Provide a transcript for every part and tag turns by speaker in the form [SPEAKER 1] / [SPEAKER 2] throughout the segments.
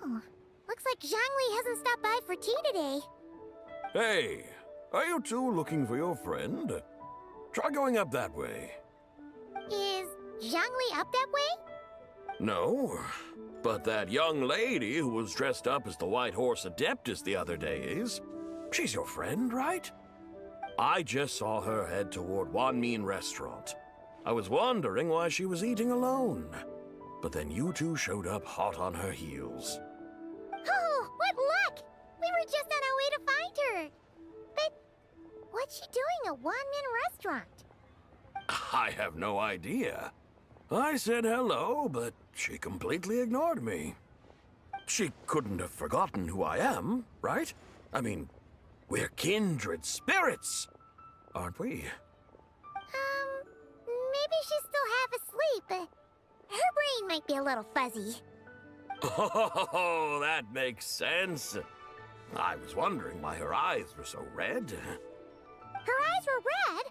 [SPEAKER 1] Oh, looks like Zhangli hasn't stopped by for tea today.
[SPEAKER 2] Hey, are you two looking for your friend? Try going up that way.
[SPEAKER 1] Is Zhangli up that way?
[SPEAKER 2] No, but that young lady who was dressed up as the White Horse Adeptus the other day is. She's your friend, right? I just saw her head toward Wanmin Restaurant. I was wondering why she was eating alone. But then you two showed up hot on her heels.
[SPEAKER 1] Oh, what luck! We were just on our way to find her. But what's she doing at Wanmin Restaurant?
[SPEAKER 2] I have no idea. I said hello, but she completely ignored me. She couldn't have forgotten who I am, right? I mean, we're kindred spirits, aren't we?
[SPEAKER 1] Maybe she's still half asleep, but her brain might be a little fuzzy.
[SPEAKER 2] Oh, that makes sense. I was wondering why her eyes were so red.
[SPEAKER 1] Her eyes were red?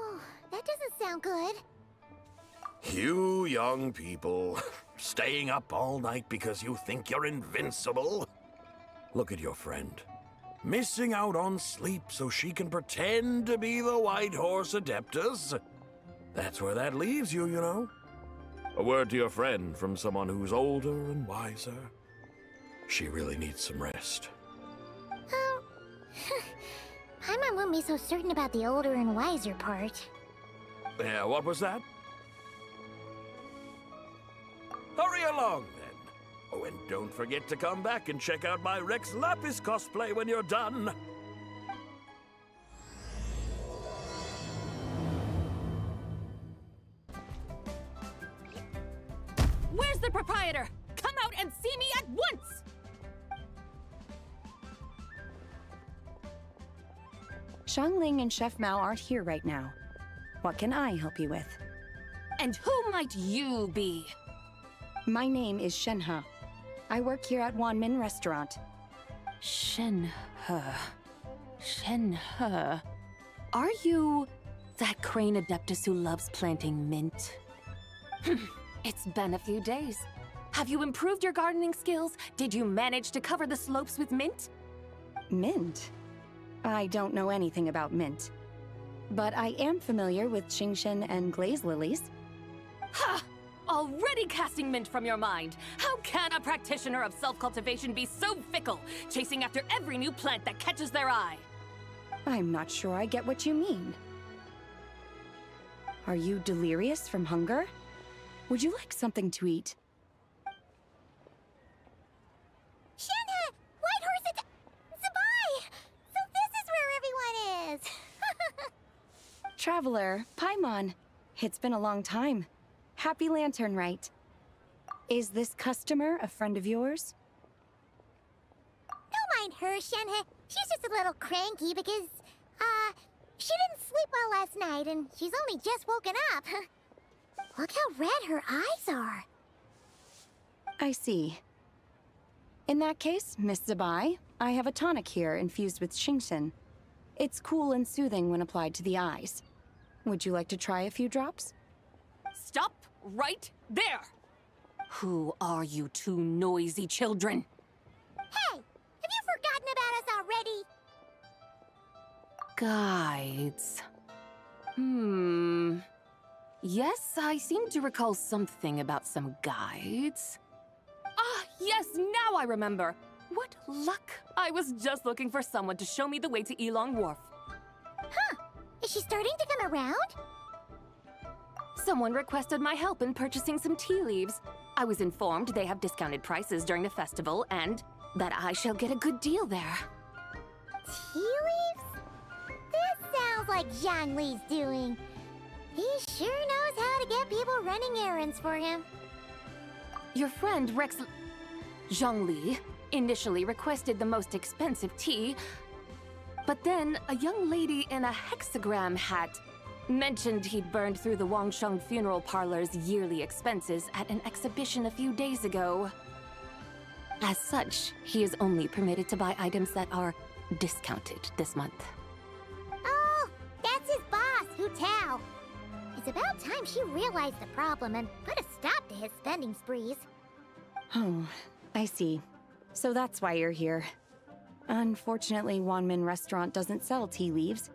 [SPEAKER 1] Oh, that doesn't sound good.
[SPEAKER 2] You young people, staying up all night because you think you're invincible. Look at your friend, missing out on sleep so she can pretend to be the White Horse Adeptus. That's where that leaves you, you know. A word to your friend from someone who's older and wiser. She really needs some rest.
[SPEAKER 1] My mom won't be so certain about the older and wiser part.
[SPEAKER 2] Yeah, what was that? Hurry along, then. Oh, and don't forget to come back and check out my Rex Lapis cosplay when you're done.
[SPEAKER 3] Where's the proprietor? Come out and see me at once!
[SPEAKER 4] Xiangling and Chef Mao aren't here right now. What can I help you with?
[SPEAKER 3] And who might you be?
[SPEAKER 4] My name is Shenhe. I work here at Wanmin Restaurant.
[SPEAKER 3] Shenhe. Shenhe. Are you that crane adeptus who loves planting mint? It's been a few days. Have you improved your gardening skills? Did you manage to cover the slopes with mint?
[SPEAKER 4] Mint? I don't know anything about mint. But I am familiar with Qingshen and glaze lilies.
[SPEAKER 3] Ha! Already casting mint from your mind. How can a practitioner of self-cultivation be so fickle, chasing after every new plant that catches their eye?
[SPEAKER 4] I'm not sure I get what you mean. Are you delirious from hunger? Would you like something to eat?
[SPEAKER 1] Shenhe! White Horse Zabai! So this is where everyone is!
[SPEAKER 4] Traveler, Paimon. It's been a long time. Happy Lantern, right? Is this customer a friend of yours?
[SPEAKER 1] Don't mind her, Shenhe. She's just a little cranky because, she didn't sleep well last night and she's only just woken up. Look how red her eyes are.
[SPEAKER 4] I see. In that case, Miss Zabai, I have a tonic here infused with Qingshen. It's cool and soothing when applied to the eyes. Would you like to try a few drops?
[SPEAKER 3] Stop right there! Who are you two noisy children?
[SPEAKER 1] Hey! Have you forgotten about us already?
[SPEAKER 3] Guides. Yes, I seem to recall something about some guides. Ah, yes, now I remember. What luck! I was just looking for someone to show me the way to Elong Wharf.
[SPEAKER 1] Huh. Is she starting to come around?
[SPEAKER 3] Someone requested my help in purchasing some tea leaves. I was informed they have discounted prices during the festival and that I shall get a good deal there.
[SPEAKER 1] Tea leaves? This sounds like Zhangli's doing. He sure knows how to get people running errands for him.
[SPEAKER 3] Your friend Rex Zhangli initially requested the most expensive tea, but then a young lady in a hexagram hat mentioned he'd burned through the Wangsheng funeral parlor's yearly expenses at an exhibition a few days ago. As such, he is only permitted to buy items that are discounted this month.
[SPEAKER 1] Oh, that's his boss, Hu Tao. It's about time she realized the problem and put a stop to his spending sprees.
[SPEAKER 4] Oh, I see. So that's why you're here. Unfortunately, Wanmin Restaurant doesn't sell tea leaves.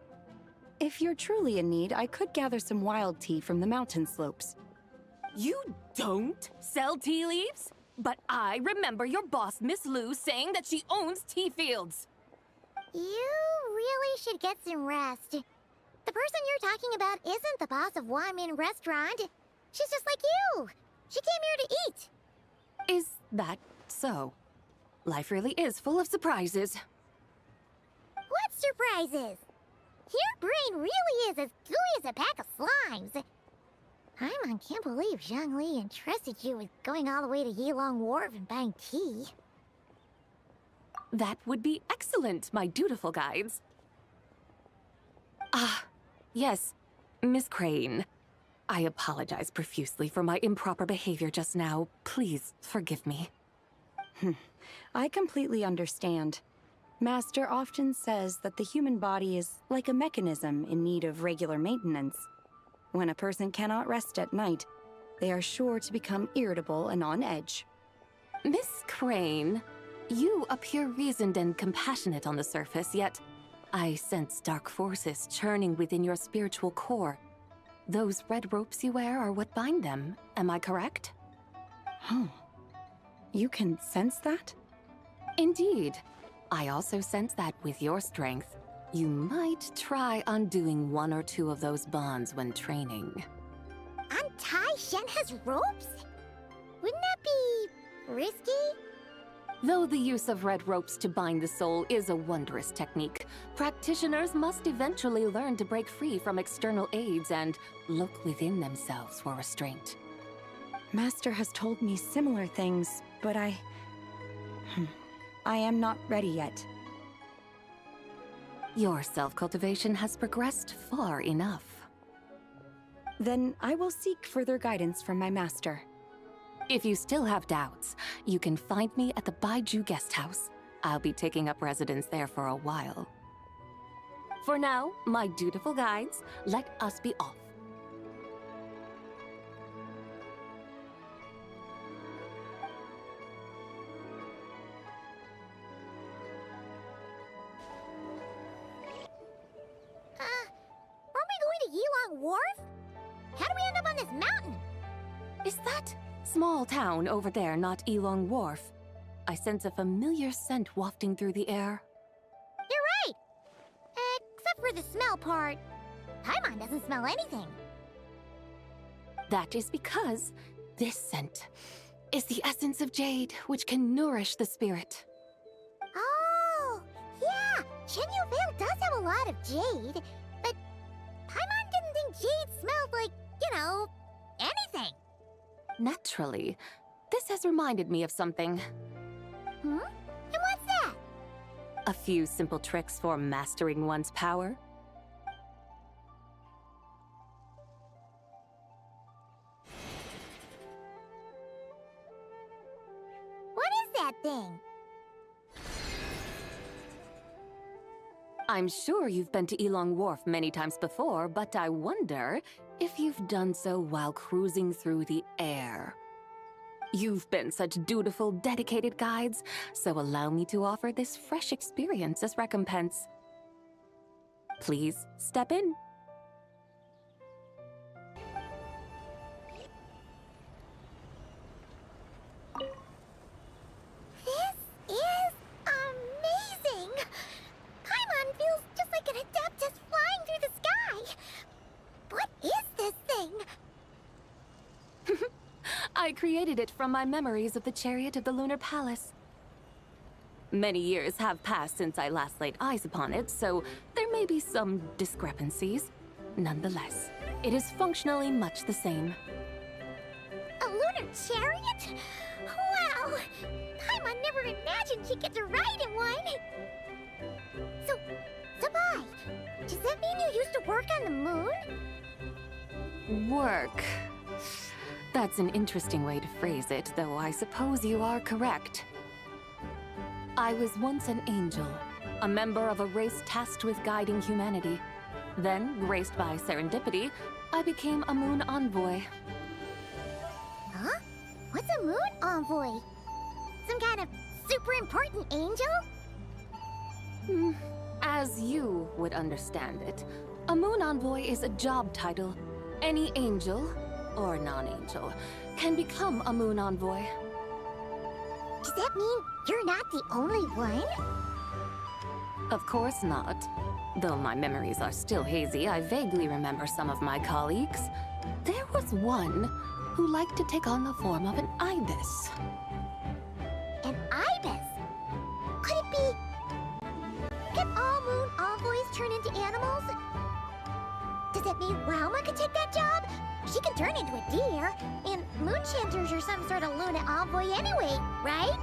[SPEAKER 4] If you're truly in need, I could gather some wild tea from the mountain slopes.
[SPEAKER 3] You don't sell tea leaves? But I remember your boss, Miss Lu, saying that she owns tea fields.
[SPEAKER 1] You really should get some rest. The person you're talking about isn't the boss of Wyman Restaurant. She's just like you. She came here to eat.
[SPEAKER 3] Is that so? Life really is full of surprises.
[SPEAKER 1] What surprises? Your brain really is as gooey as a pack of slimes. Paimon can't believe Zhongli entrusted you with going all the way to Yilong Wharf and buying tea.
[SPEAKER 3] That would be excellent, my dutiful guides. Ah, yes, Miss Crane. I apologize profusely for my improper behavior just now. Please forgive me.
[SPEAKER 4] I completely understand. Master often says that the human body is like a mechanism in need of regular maintenance. When a person cannot rest at night, they are sure to become irritable and on edge.
[SPEAKER 3] Miss Crane, you appear reasoned and compassionate on the surface, yet I sense dark forces churning within your spiritual core. Those red ropes you wear are what bind them, am I correct?
[SPEAKER 4] Oh, you can sense that?
[SPEAKER 3] Indeed. I also sense that with your strength, you might try undoing one or two of those bonds when training.
[SPEAKER 1] Untie Shenhe's ropes? Wouldn't that be risky?
[SPEAKER 3] Though the use of red ropes to bind the soul is a wondrous technique, practitioners must eventually learn to break free from external aids and look within themselves for restraint.
[SPEAKER 4] Master has told me similar things, but I am not ready yet.
[SPEAKER 3] Your self-cultivation has progressed far enough.
[SPEAKER 4] Then I will seek further guidance from my master.
[SPEAKER 3] If you still have doubts, you can find me at the Baiju Guest House. I'll be taking up residence there for a while. For now, my dutiful guides, let us be off.
[SPEAKER 1] Aren't we going to Yilong Wharf? How do we end up on this mountain?
[SPEAKER 3] Is that small town over there not Yilong Wharf? I sense a familiar scent wafting through the air.
[SPEAKER 1] You're right! Except for the smell part. Paimon doesn't smell anything.
[SPEAKER 3] That is because this scent is the essence of jade, which can nourish the spirit.
[SPEAKER 1] Oh, yeah! Chenyu Vale does have a lot of jade, but Paimon didn't think jade smelled like, anything.
[SPEAKER 3] Naturally, this has reminded me of something.
[SPEAKER 1] Hmm? And what's that?
[SPEAKER 3] A few simple tricks for mastering one's power.
[SPEAKER 1] What is that thing?
[SPEAKER 3] I'm sure you've been to Yilong Wharf many times before, but I wonder if you've done so while cruising through the air. You've been such dutiful, dedicated guides, so allow me to offer this fresh experience as recompense. Please step in.
[SPEAKER 1] This is amazing! Paimon feels just like an adeptus flying through the sky! What is this thing?
[SPEAKER 3] I created it from my memories of the chariot of the Lunar Palace. Many years have passed since I last laid eyes upon it, so there may be some discrepancies. Nonetheless, it is functionally much the same.
[SPEAKER 1] A lunar chariot? Wow! Paimon never imagined she'd get to ride in one! So, Sabai, does that mean you used to work on the moon?
[SPEAKER 3] Work. That's an interesting way to phrase it, though I suppose you are correct. I was once an angel, a member of a race tasked with guiding humanity. Then, graced by serendipity, I became a moon envoy.
[SPEAKER 1] Huh? What's a moon envoy? Some kind super important angel?
[SPEAKER 3] As you would understand it, a moon envoy is a job title. Any angel, or non-angel, can become a moon envoy.
[SPEAKER 1] Does that mean you're not the only one?
[SPEAKER 3] Of course not. Though my memories are still hazy, I vaguely remember some of my colleagues. There was one who liked to take on the form of an ibis.
[SPEAKER 1] An ibis? Could it be... Can all moon envoys turn into animals? Does that mean Rauma could take that job? She can turn into a deer, and moon chanters are some sort of Luna envoy anyway, right?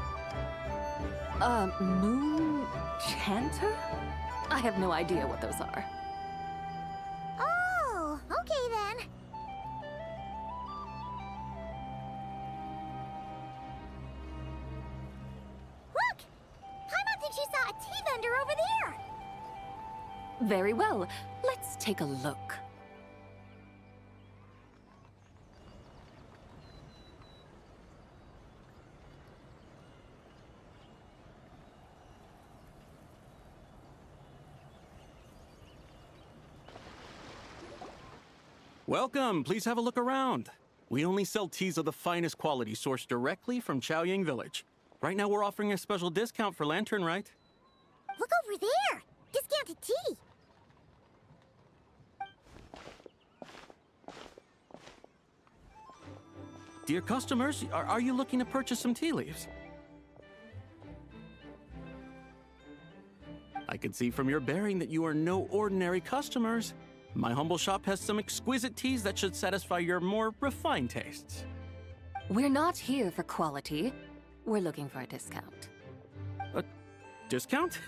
[SPEAKER 3] Moon chanter? I have no idea what those are.
[SPEAKER 1] Oh, okay then. Look! Paimon thinks she saw a tea vendor over there!
[SPEAKER 3] Very well. Let's take a look.
[SPEAKER 5] Welcome, please have a look around. We only sell teas of the finest quality sourced directly from Chaoying Village. Right now we're offering a special discount for Laternenritual.
[SPEAKER 1] Look over there! Discounted tea!
[SPEAKER 5] Dear customers, are you looking to purchase some tea leaves? I can see from your bearing that you are no ordinary customers. My humble shop has some exquisite teas that should satisfy your more refined tastes.
[SPEAKER 3] We're not here for quality. We're looking for a discount.
[SPEAKER 5] A discount?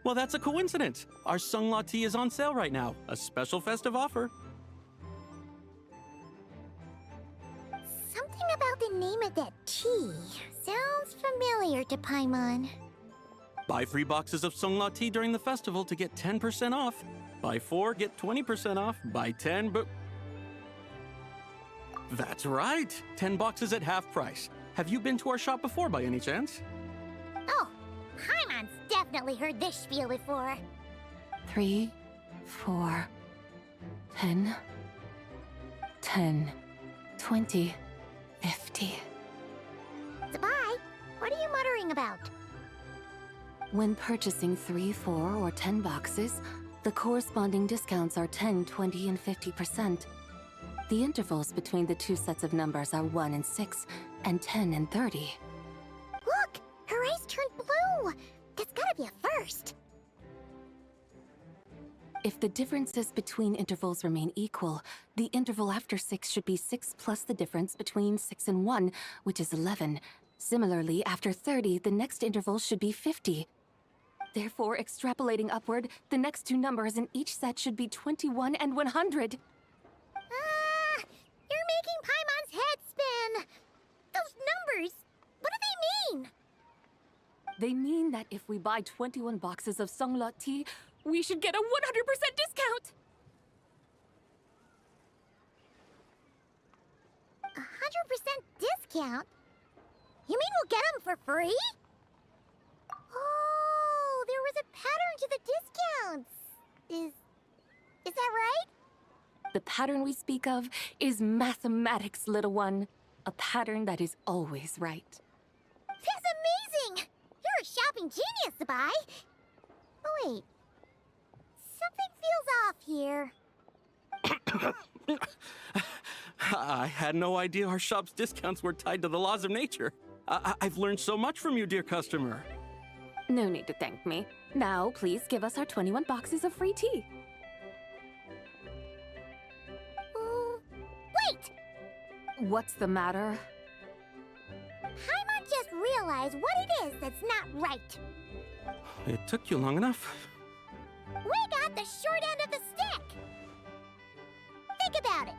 [SPEAKER 5] Well, that's a coincidence. Our Sunglaw tea is on sale right now. A special festive offer.
[SPEAKER 1] Something about the name of that tea sounds familiar to Paimon.
[SPEAKER 5] Buy 3 boxes of Sunglaw tea during the festival to get 10% off. Buy 4, get 20% off. Buy 10, but... That's right! 10 boxes at half price. Have you been to our shop before by any chance?
[SPEAKER 1] Oh, Paimon's definitely heard this spiel before.
[SPEAKER 3] 3, 4, 10, 10, 20, 50.
[SPEAKER 1] Zabai, what are you muttering about?
[SPEAKER 3] When purchasing 3, 4, or 10 boxes, the corresponding discounts are 10, 20, and 50%. The intervals between the two sets of numbers are 1 and 6, and 10 and 30.
[SPEAKER 1] Look! Her eyes turned blue! That's gotta be a first!
[SPEAKER 3] If the differences between intervals remain equal, the interval after 6 should be 6 plus the difference between 6 and 1, which is 11. Similarly, after 30, the next interval should be 50. Therefore, extrapolating upward, the next two numbers in each set should be 21 and 100.
[SPEAKER 1] You're making Paimon's head spin! Those numbers, what do they mean?
[SPEAKER 3] They mean that if we buy 21 boxes of Sunglaw tea, we should get a 100% discount!
[SPEAKER 1] 100% discount? You mean we'll get them for free? Oh, there was a pattern to the discounts. Is that right?
[SPEAKER 3] The pattern we speak of is mathematics, little one. A pattern that is always right.
[SPEAKER 1] That's amazing! You're a shopping genius, Zabai. Oh, wait. Something feels off here.
[SPEAKER 5] I had no idea our shop's discounts were tied to the laws of nature. I've learned so much from you, dear customer.
[SPEAKER 3] No need to thank me. Now, please give us our 21 boxes of free tea.
[SPEAKER 1] Wait!
[SPEAKER 3] What's the matter?
[SPEAKER 1] Paimon just realized what it is that's not right.
[SPEAKER 5] It took you long enough.
[SPEAKER 1] We got the short end of the stick! Think about it.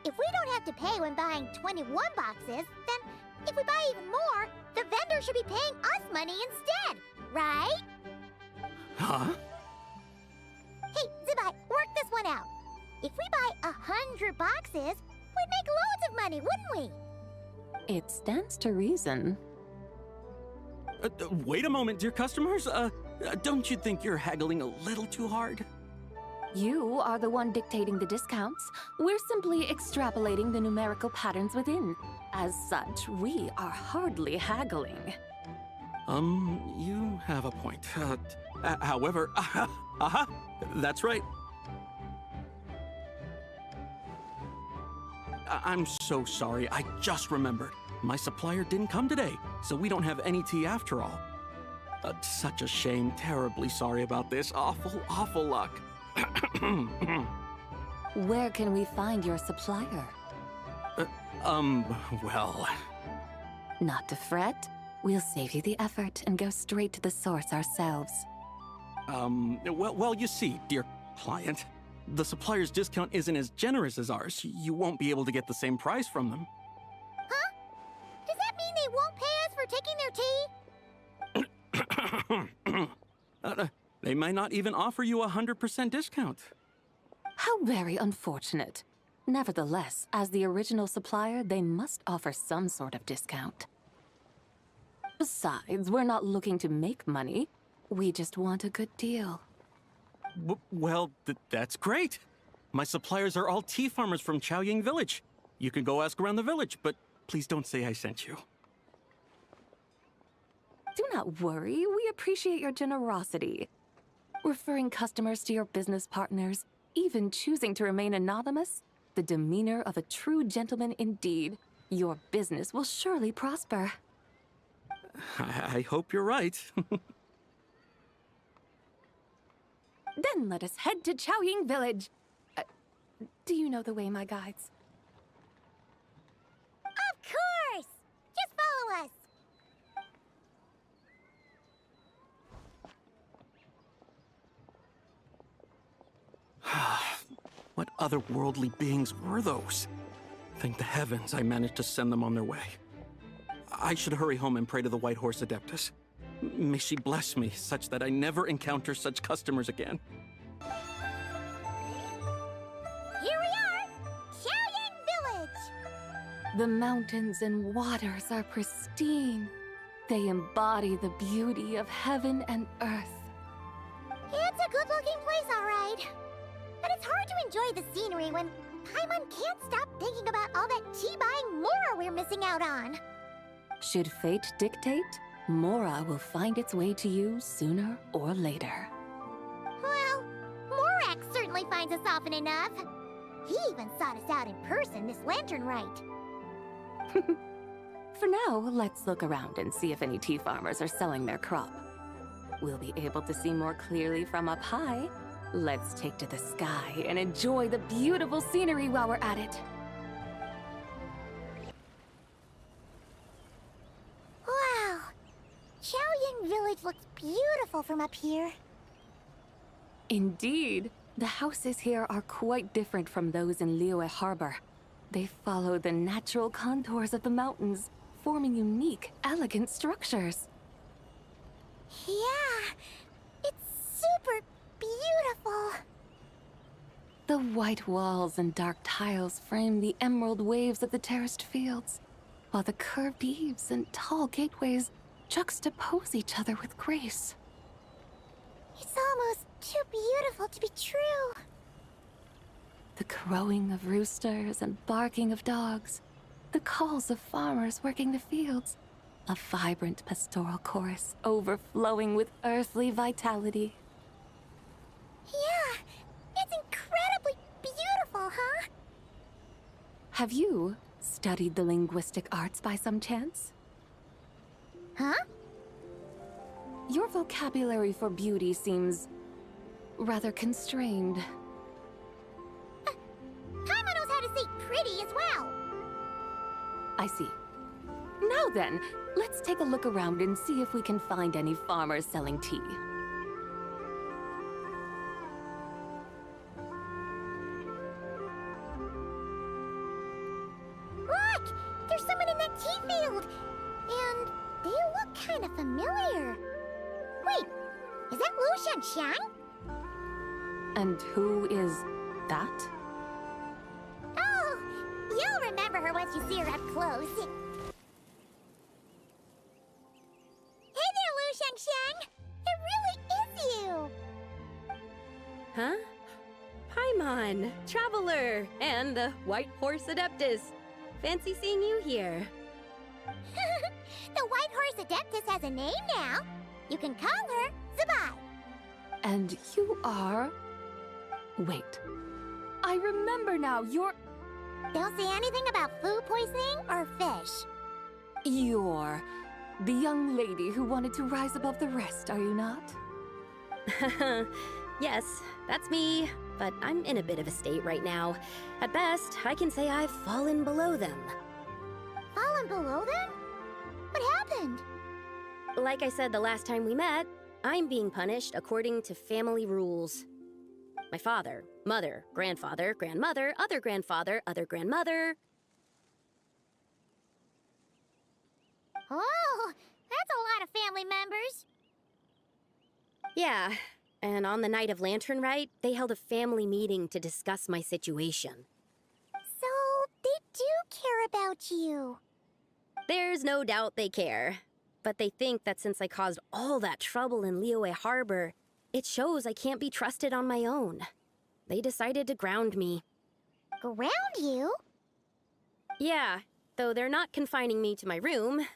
[SPEAKER 1] If we don't have to pay when buying 21 boxes, then if we buy even more, the vendor should be paying us money instead, right?
[SPEAKER 5] Huh?
[SPEAKER 1] Hey, Zabai, work this one out. If we buy 100 boxes, we'd make loads of money, wouldn't we?
[SPEAKER 3] It stands to reason.
[SPEAKER 5] Wait a moment, dear customers. Don't you think you're haggling a little too hard?
[SPEAKER 3] You are the one dictating the discounts. We're simply extrapolating the numerical patterns within. As such, we are hardly haggling.
[SPEAKER 5] You have a point. However, that's right. I'm so sorry. I just remembered. My supplier didn't come today, so we don't have any tea after all. Such a shame. Terribly sorry about this. Awful luck.
[SPEAKER 3] Where can we find your supplier?
[SPEAKER 5] Well...
[SPEAKER 3] Not to fret. We'll save you the effort and go straight to the source ourselves.
[SPEAKER 5] Well, you see, dear client, the supplier's discount isn't as generous as ours. You won't be able to get the same price from them.
[SPEAKER 1] Huh? Does that mean they won't pay us for taking their tea?
[SPEAKER 5] They might not even offer you 100% discount.
[SPEAKER 3] How very unfortunate. Nevertheless, as the original supplier, they must offer some sort of discount. Besides, we're not looking to make money. We just want a good deal.
[SPEAKER 5] Well, that's great. My suppliers are all tea farmers from Chaoying Village. You can go ask around the village, but please don't say I sent you.
[SPEAKER 3] Do not worry, we appreciate your generosity. Referring customers to your business partners, even choosing to remain anonymous, the demeanor of a true gentleman indeed. Your business will surely prosper.
[SPEAKER 5] I hope you're right.
[SPEAKER 3] Then let us head to Chaoying Village. Do you know the way, my guides?
[SPEAKER 1] Of course! Just follow us!
[SPEAKER 5] What otherworldly beings were those? Thank the heavens I managed to send them on their way. I should hurry home and pray to the White Horse Adeptus. May she bless me such that I never encounter such customers again.
[SPEAKER 1] Here we are! Chaoying Village!
[SPEAKER 3] The mountains and waters are pristine. They embody the beauty of heaven and earth.
[SPEAKER 1] It's a good-looking place, all right. But it's hard to enjoy the scenery when Paimon can't stop thinking about all that tea-buying Mora we're missing out on.
[SPEAKER 3] Should fate dictate, Mora will find its way to you sooner or later.
[SPEAKER 1] Well, Morak certainly finds us often enough. He even sought us out in person this lantern rite.
[SPEAKER 3] For now, let's look around and see if any tea farmers are selling their crop. We'll be able to see more clearly from up high. Let's take to the sky and enjoy the beautiful scenery while we're at it.
[SPEAKER 1] Wow! Chaoying Village looks beautiful from up here.
[SPEAKER 3] Indeed. The houses here are quite different from those in Liyue Harbor. They follow the natural contours of the mountains, forming unique, elegant structures.
[SPEAKER 1] Yeah, it's super beautiful.
[SPEAKER 3] The white walls and dark tiles frame the emerald waves of the terraced fields, while the curved eaves and tall gateways juxtapose each other with grace.
[SPEAKER 1] It's almost too beautiful to be true.
[SPEAKER 3] The crowing of roosters and barking of dogs, the calls of farmers working the fields, a vibrant pastoral chorus overflowing with earthly vitality.
[SPEAKER 1] Yeah, it's incredibly beautiful, huh?
[SPEAKER 3] Have you studied the linguistic arts by some chance?
[SPEAKER 1] Huh?
[SPEAKER 3] Your vocabulary for beauty seems rather constrained.
[SPEAKER 1] Paimon knows how to say pretty as well.
[SPEAKER 3] I see. Now then, let's take a look around and see if we can find any farmers selling tea.
[SPEAKER 1] Look! There's someone in that tea field! And they look kind of familiar. Wait, is that Lu Shanshan?
[SPEAKER 3] And who is that?
[SPEAKER 1] Oh, you'll remember her once you see her up close. Hey
[SPEAKER 6] Huh? Paimon, Traveler, and the White Horse Adeptus. Fancy seeing you here.
[SPEAKER 1] The White Horse Adeptus has a name now. You can call her Zabai.
[SPEAKER 3] And you are... Wait. I remember now, you're...
[SPEAKER 1] Don't say anything about food poisoning or fish.
[SPEAKER 3] You're... the young lady who wanted to rise above the rest, are you not?
[SPEAKER 6] Yes, that's me, but I'm in a bit of a state right now. At best, I can say I've fallen below them.
[SPEAKER 1] Fallen below them? What happened?
[SPEAKER 6] Like I said the last time we met, I'm being punished according to family rules. My father, mother, grandfather, grandmother, other grandfather, other grandmother.
[SPEAKER 1] Oh, that's a lot of family members.
[SPEAKER 6] Yeah, and on the night of Lantern Rite, they held a family meeting to discuss my situation.
[SPEAKER 1] So, they do care about you.
[SPEAKER 6] There's no doubt they care. But they think that since I caused all that trouble in Liyue Harbor, it shows I can't be trusted on my own. They decided to ground me.
[SPEAKER 1] Ground you?
[SPEAKER 6] Yeah, though they're not confining me to my room.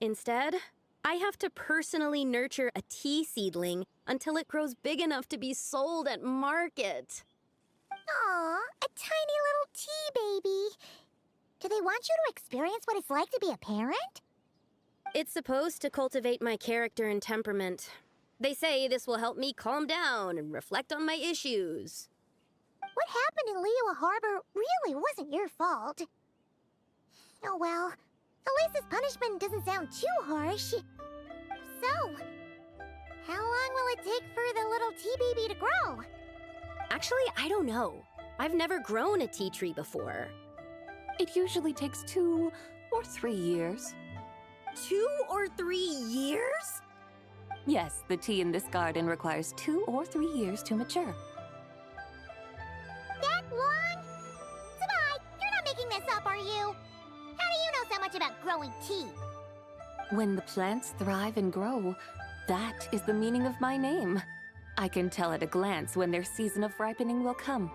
[SPEAKER 6] Instead, I have to personally nurture a tea seedling until it grows big enough to be sold at market.
[SPEAKER 1] Aw, a tiny little tea baby. Do they want you to experience what it's like to be a parent?
[SPEAKER 6] It's supposed to cultivate my character and temperament. They say this will help me calm down and reflect on my issues.
[SPEAKER 1] What happened in Liyue Harbor really wasn't your fault. Oh well, at least this punishment doesn't sound too harsh. So, how long will it take for the little tea baby to grow?
[SPEAKER 6] Actually, I don't know. I've never grown a tea tree before.
[SPEAKER 3] It usually takes 2 or 3 years.
[SPEAKER 6] 2 or 3 years?
[SPEAKER 3] Yes, the tea in this garden requires 2 or 3 years to mature.
[SPEAKER 1] That long? Zabai, you're not making this up, are you? How do you know so much about growing tea?
[SPEAKER 3] When the plants thrive and grow, that is the meaning of my name. I can tell at a glance when their season of ripening will come.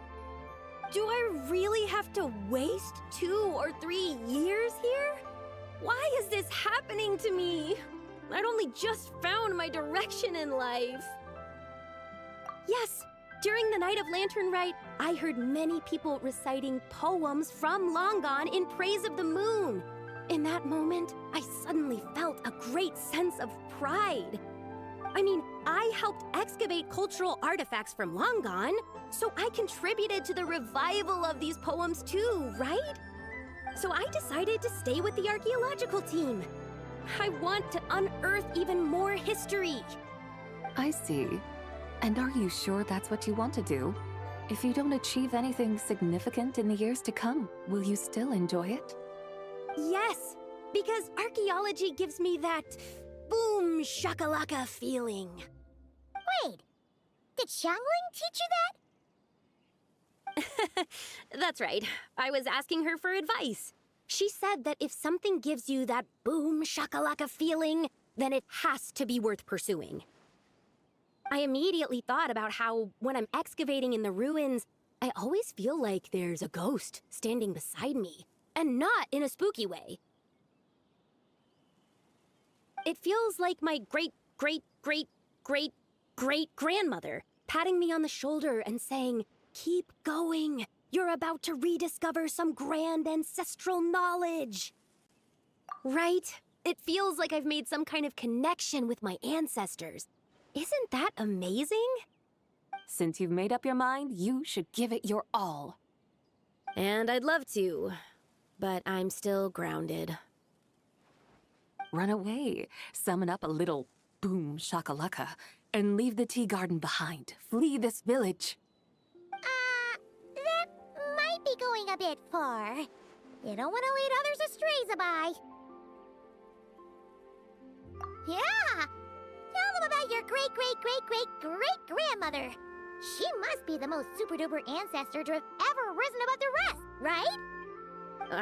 [SPEAKER 6] Do I really have to waste 2 or 3 years here? Why is this happening to me? I'd only just found my direction in life. Yes, during the night of Lantern Rite, I heard many people reciting poems from long gone in praise of the moon. In that moment, I suddenly felt a great sense of pride. I mean, I helped excavate cultural artifacts from long gone, so I contributed to the revival of these poems too, right? So I decided to stay with the archaeological team. I want to unearth even more history.
[SPEAKER 3] I see. And are you sure that's what you want to do? If you don't achieve anything significant in the years to come, will you still enjoy it?
[SPEAKER 6] Yes, because archaeology gives me that boom shakalaka feeling.
[SPEAKER 1] Wait, did Xiangling teach you that?
[SPEAKER 6] That's right. I was asking her for advice. She said that if something gives you that boom shakalaka feeling, then it has to be worth pursuing. I immediately thought about how, when I'm excavating in the ruins, I always feel like there's a ghost standing beside me, and not in a spooky way. It feels like my great-great-great-great-great-grandmother patting me on the shoulder and saying, "Keep going. You're about to rediscover some grand ancestral knowledge." Right? It feels like I've made some kind of connection with my ancestors. Isn't that amazing?
[SPEAKER 3] Since you've made up your mind, you should give it your all.
[SPEAKER 6] And I'd love to, but I'm still grounded.
[SPEAKER 3] Run away, summon up a little boom shakalaka, and leave the tea garden behind. Flee this village.
[SPEAKER 1] That might be going a bit far. You don't want to lead others astray, Zabai. Yeah! Tell them about your great-great-great-great-great-grandmother. She must be the most super-duper ancestor to have ever risen above the rest, right?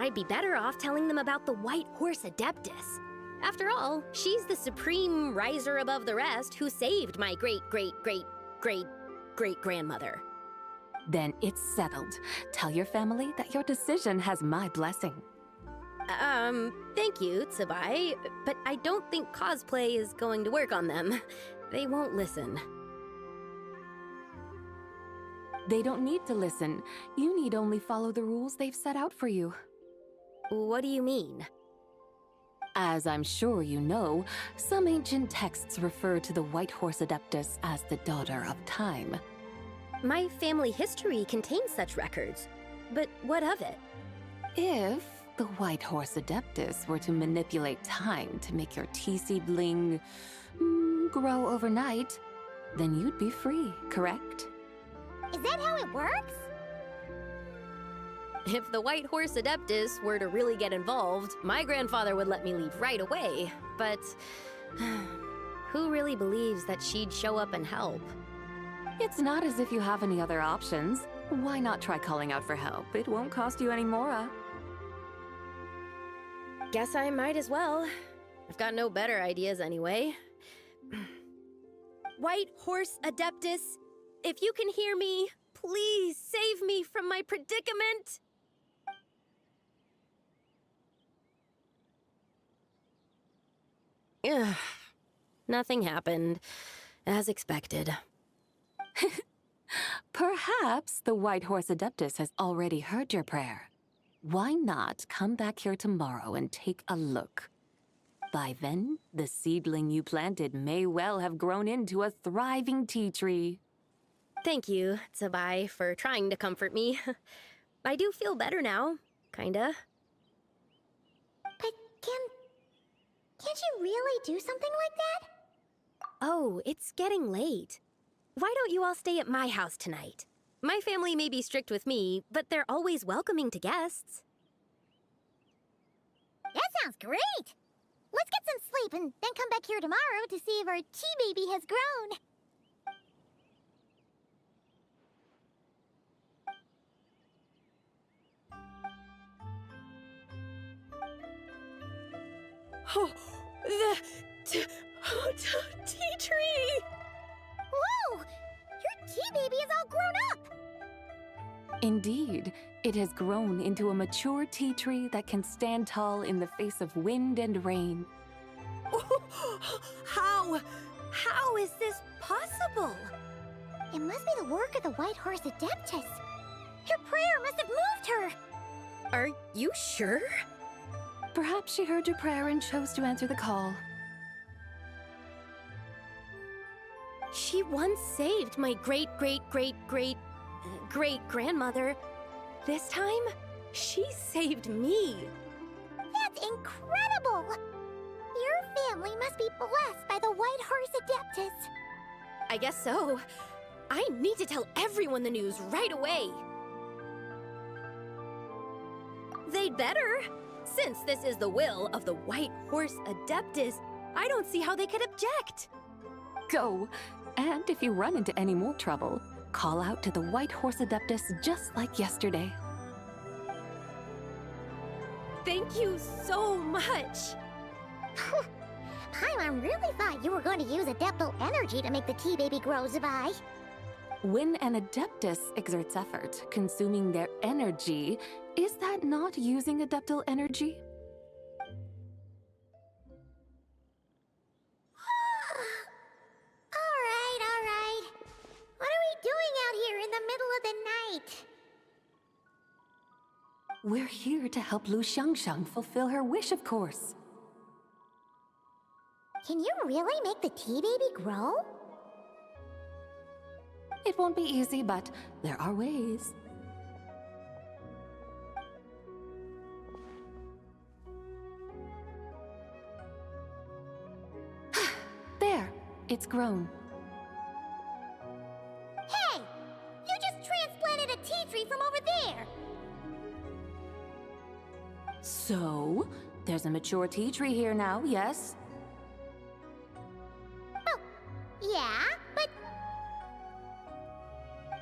[SPEAKER 6] I'd be better off telling them about the White Horse Adeptus. After all, she's the supreme riser above the rest who saved my great-great-great-great... great-great-grandmother.
[SPEAKER 3] Then it's settled. Tell your family that your decision has my blessing.
[SPEAKER 6] Thank you, Tsubai, but I don't think cosplay is going to work on them. They won't listen.
[SPEAKER 3] They don't need to listen. You need only follow the rules they've set out for you.
[SPEAKER 6] What do you mean?
[SPEAKER 3] As I'm sure you know, some ancient texts refer to the White Horse Adeptus as the Daughter of Time.
[SPEAKER 6] My family history contains such records, but what of it?
[SPEAKER 3] If the White Horse Adeptus were to manipulate time to make your tea seedling grow overnight, then you'd be free, correct?
[SPEAKER 1] Is that how it works?
[SPEAKER 6] If the White Horse Adeptus were to really get involved, my grandfather would let me leave right away, but who really believes that she'd show up and help?
[SPEAKER 3] It's not as if you have any other options. Why not try calling out for help? It won't cost you any more.
[SPEAKER 6] Guess I might as well. I've got no better ideas anyway. White Horse Adeptus, if you can hear me, please save me from my predicament! Ugh. Nothing happened, as expected.
[SPEAKER 3] Perhaps the White Horse Adeptus has already heard your prayer. Why not come back here tomorrow and take a look? By then, the seedling you planted may well have grown into a thriving tea tree.
[SPEAKER 6] Thank you, Tsubai, for trying to comfort me. I do feel better now, kinda.
[SPEAKER 1] But can't you really do something like that?
[SPEAKER 6] Oh, it's getting late. Why don't you all stay at my house tonight? My family may be strict with me, but they're always welcoming to guests.
[SPEAKER 1] That sounds great! Let's get some sleep and then come back here tomorrow to see if our tea baby has grown.
[SPEAKER 6] Oh, the tea tree!
[SPEAKER 1] Whoa! Your tea baby is all grown up!
[SPEAKER 3] Indeed, it has grown into a mature tea tree that can stand tall in the face of wind and rain.
[SPEAKER 6] How is this possible?
[SPEAKER 1] It must be the work of the White Horse Adeptus. Your prayer must have moved her!
[SPEAKER 6] Are you sure?
[SPEAKER 3] Perhaps she heard your prayer and chose to answer the call.
[SPEAKER 6] She once saved my great-great-great-great-great-grandmother. This time, she saved me.
[SPEAKER 1] That's incredible! Your family must be blessed by the White Horse Adeptus.
[SPEAKER 6] I guess so. I need to tell everyone the news right away. They'd better. Since this is the will of the White Horse Adeptus, I don't see how they could object.
[SPEAKER 3] Go! And if you run into any more trouble, call out to the White Horse Adeptus just like yesterday.
[SPEAKER 6] Thank you so much!
[SPEAKER 1] Paimon really thought you were going to use Adeptal energy to make the tea baby grow, Zabai.
[SPEAKER 3] When an Adeptus exerts effort, consuming their energy, is that not using Adeptal energy?
[SPEAKER 1] All right. What are we doing out here in the middle of the night?
[SPEAKER 3] We're here to help Lu Xiangxiang fulfill her wish, of course.
[SPEAKER 1] Can you really make the tea baby grow?
[SPEAKER 3] It won't be easy, but there are ways. There, it's grown.
[SPEAKER 1] Hey! You just transplanted a tea tree from over there!
[SPEAKER 3] So, there's a mature tea tree here now, yes?
[SPEAKER 1] Well, yeah, but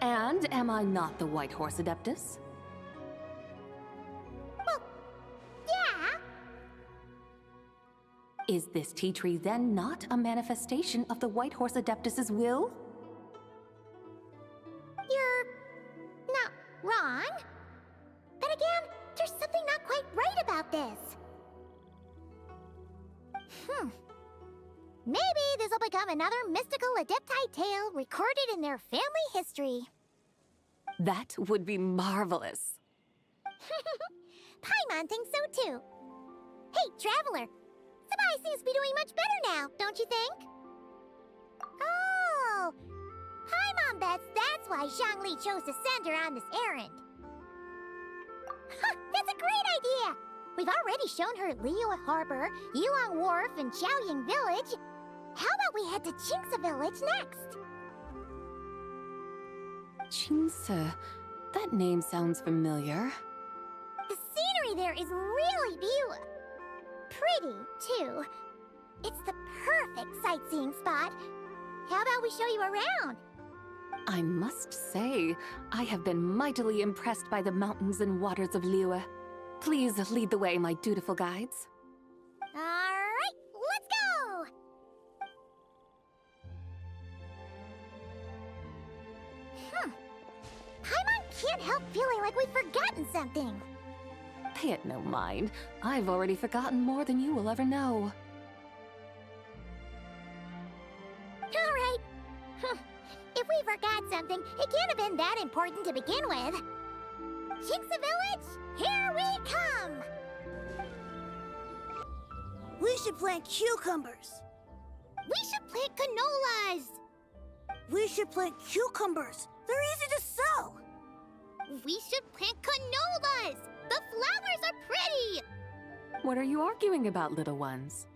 [SPEAKER 3] And am I not the White Horse Adeptus?
[SPEAKER 1] well, yeah.
[SPEAKER 3] Is this tea tree then not a manifestation of the White Horse Adeptus's will?
[SPEAKER 1] wrong. But again, there's something not quite right about this. Maybe this will become another mystical Adepti tale recorded in their family history.
[SPEAKER 3] That would be marvelous.
[SPEAKER 1] Paimon thinks so too. Hey, Traveler! Sabai seems to be doing much better now, don't you think? Oh! Paimon bets that's why Zhongli chose to send her on this errand. Huh, that's a great idea! We've already shown her Liyue Harbor, Yulong Wharf, and Xiaoying Village. How about we head to Qingce Village next?
[SPEAKER 3] Qingce. That name sounds familiar.
[SPEAKER 1] The scenery there is really beautiful. Pretty, too. It's the perfect sightseeing spot. How about we show you around?
[SPEAKER 3] I must say, I have been mightily impressed by the mountains and waters of Liyue. Please lead the way, my dutiful guides.
[SPEAKER 1] Alright, let's go! Paimon can't help feeling like we've forgotten something.
[SPEAKER 3] Pay it no mind. I've already forgotten more than you will ever know.
[SPEAKER 1] Alright. If we forgot something, it can't have been that important to begin with. Qingce Village, here we come!
[SPEAKER 7] We should plant cucumbers.
[SPEAKER 1] We should plant canolas!
[SPEAKER 7] We should plant cucumbers. They're easy to sell.
[SPEAKER 1] We should plant canolas! The flowers are pretty!
[SPEAKER 3] What are you arguing about, little ones?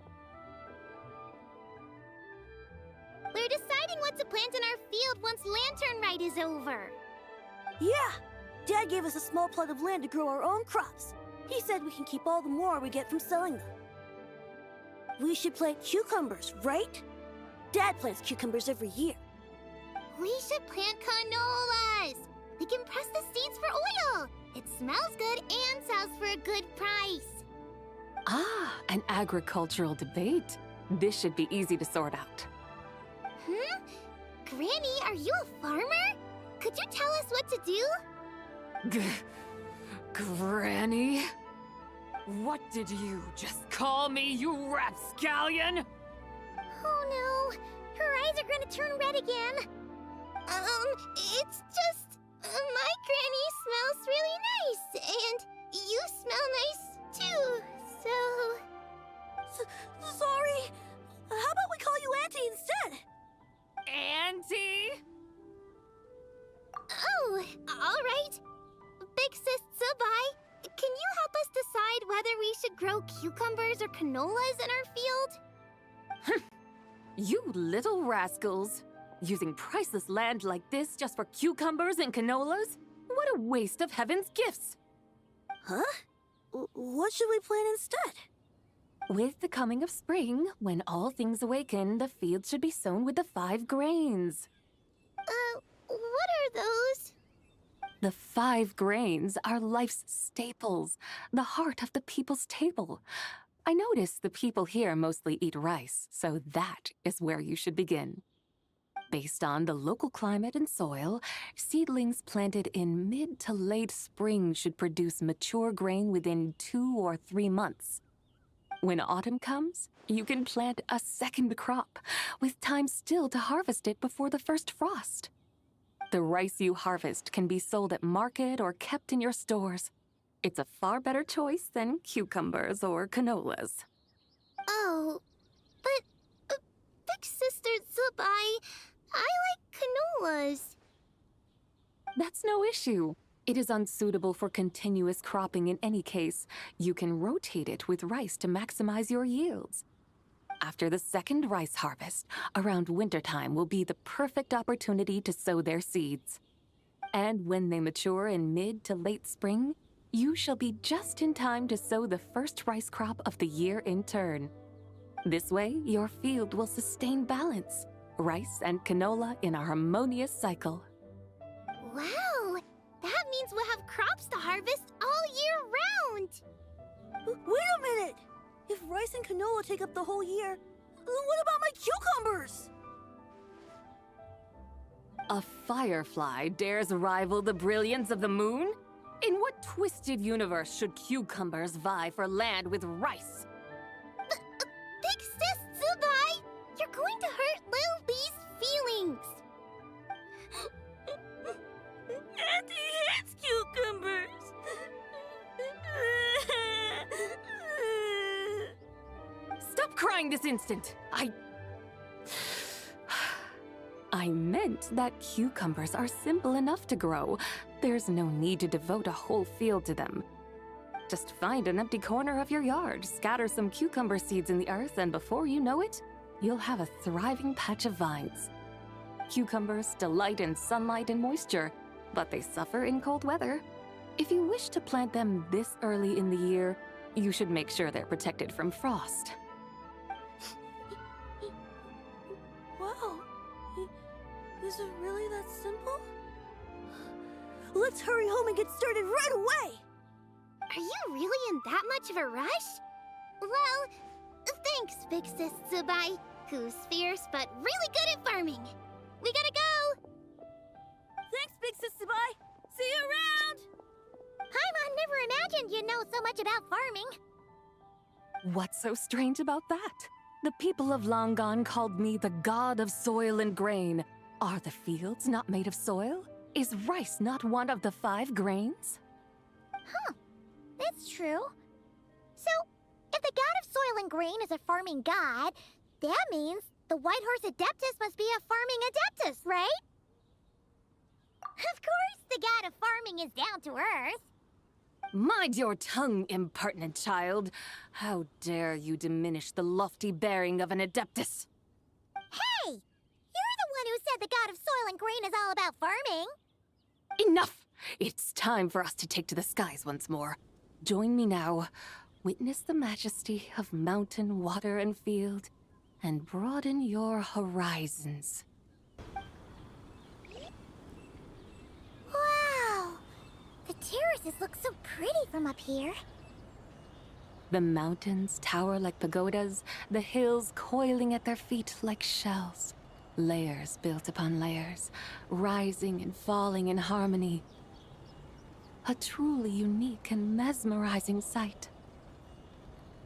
[SPEAKER 1] We're deciding what to plant in our field once Lantern Rite is over.
[SPEAKER 7] Yeah, Dad gave us a small plot of land to grow our own crops. He said we can keep all the more we get from selling them. We should plant cucumbers, right? Dad plants cucumbers every year.
[SPEAKER 1] We should plant canolas! We can press the seeds for oil! It smells good and sells for a good price.
[SPEAKER 3] Ah, an agricultural debate. This should be easy to sort out.
[SPEAKER 1] Granny, are you a farmer? Could you tell us what to do?
[SPEAKER 3] Granny? What did you just call me, you rapscallion?
[SPEAKER 1] Oh no, her eyes are gonna turn red again. It's just... my granny smells really nice, and you smell nice too, so...
[SPEAKER 7] Sorry. How about we call you Auntie instead?
[SPEAKER 3] Auntie?
[SPEAKER 1] Oh, alright. Big Sis Sabai, can you help us decide whether we should grow cucumbers or canolas in our field?
[SPEAKER 3] You little rascals. Using priceless land like this just for cucumbers and canolas? What a waste of heaven's gifts!
[SPEAKER 7] Huh? What should we plant instead?
[SPEAKER 3] With the coming of spring, when all things awaken, the fields should be sown with the 5 grains.
[SPEAKER 1] What are those?
[SPEAKER 3] The 5 grains are life's staples, the heart of the people's table. I notice the people here mostly eat rice, so that is where you should begin. Based on the local climate and soil, seedlings planted in mid to late spring should produce mature grain within 2 or 3 months. When autumn comes, you can plant a second crop, with time still to harvest it before the first frost. The rice you harvest can be sold at market or kept in your stores. It's a far better choice than cucumbers or canolas.
[SPEAKER 1] Oh, but... Big Sister Sabai, I like canolas.
[SPEAKER 3] That's no issue. It is unsuitable for continuous cropping in any case. You can rotate it with rice to maximize your yields. After the second rice harvest, around wintertime will be the perfect opportunity to sow their seeds. And when they mature in mid to late spring, you shall be just in time to sow the first rice crop of the year in turn. This way, your field will sustain balance. Rice and canola in a harmonious cycle.
[SPEAKER 1] Wow, that means we'll have crops to harvest all year round.
[SPEAKER 7] Wait a minute! If rice and canola take up the whole year, what about my cucumbers?
[SPEAKER 3] A firefly dares rival the brilliance of the moon? In what twisted universe should cucumbers vie for land with rice?
[SPEAKER 1] Big Sis Zubai! You're going to hurt Lil B's feelings!
[SPEAKER 6] Auntie hates cucumbers!
[SPEAKER 3] Stop crying this instant! I meant that cucumbers are simple enough to grow. There's no need to devote a whole field to them. Just find an empty corner of your yard, scatter some cucumber seeds in the earth, and before you know it, you'll have a thriving patch of vines. Cucumbers delight in sunlight and moisture, but they suffer in cold weather. If you wish to plant them this early in the year, you should make sure they're protected from frost.
[SPEAKER 7] Wow. Is it really that simple? Let's hurry home and get started right away!
[SPEAKER 1] Are you really in that much of a rush? Well, thanks, Big Sis Zubai, who's fierce but really good at farming. We gotta go!
[SPEAKER 7] Thanks, Big Sis Zubai! See you around!
[SPEAKER 1] Paimon never imagined you'd know so much about farming.
[SPEAKER 3] What's so strange about that? The people of Long Gone called me the god of soil and grain. Are the fields not made of soil? Is rice not one of the 5 grains?
[SPEAKER 1] Huh, that's true. So, if the god of soil and grain is a farming god, that means the White Horse Adeptus must be a farming adeptus, right? Of course the god of farming is down to earth.
[SPEAKER 3] Mind your tongue, impertinent child. How dare you diminish the lofty bearing of an adeptus?
[SPEAKER 1] Hey! You're the one who said the god of soil and grain is all about farming.
[SPEAKER 3] Enough! It's time for us to take to the skies once more. Join me now. Witness the majesty of mountain, water, and field, and broaden your horizons.
[SPEAKER 1] Wow! The terraces look so pretty from up here.
[SPEAKER 3] The mountains tower like pagodas, the hills coiling at their feet like shells. Layers built upon layers, rising and falling in harmony. A truly unique and mesmerizing sight.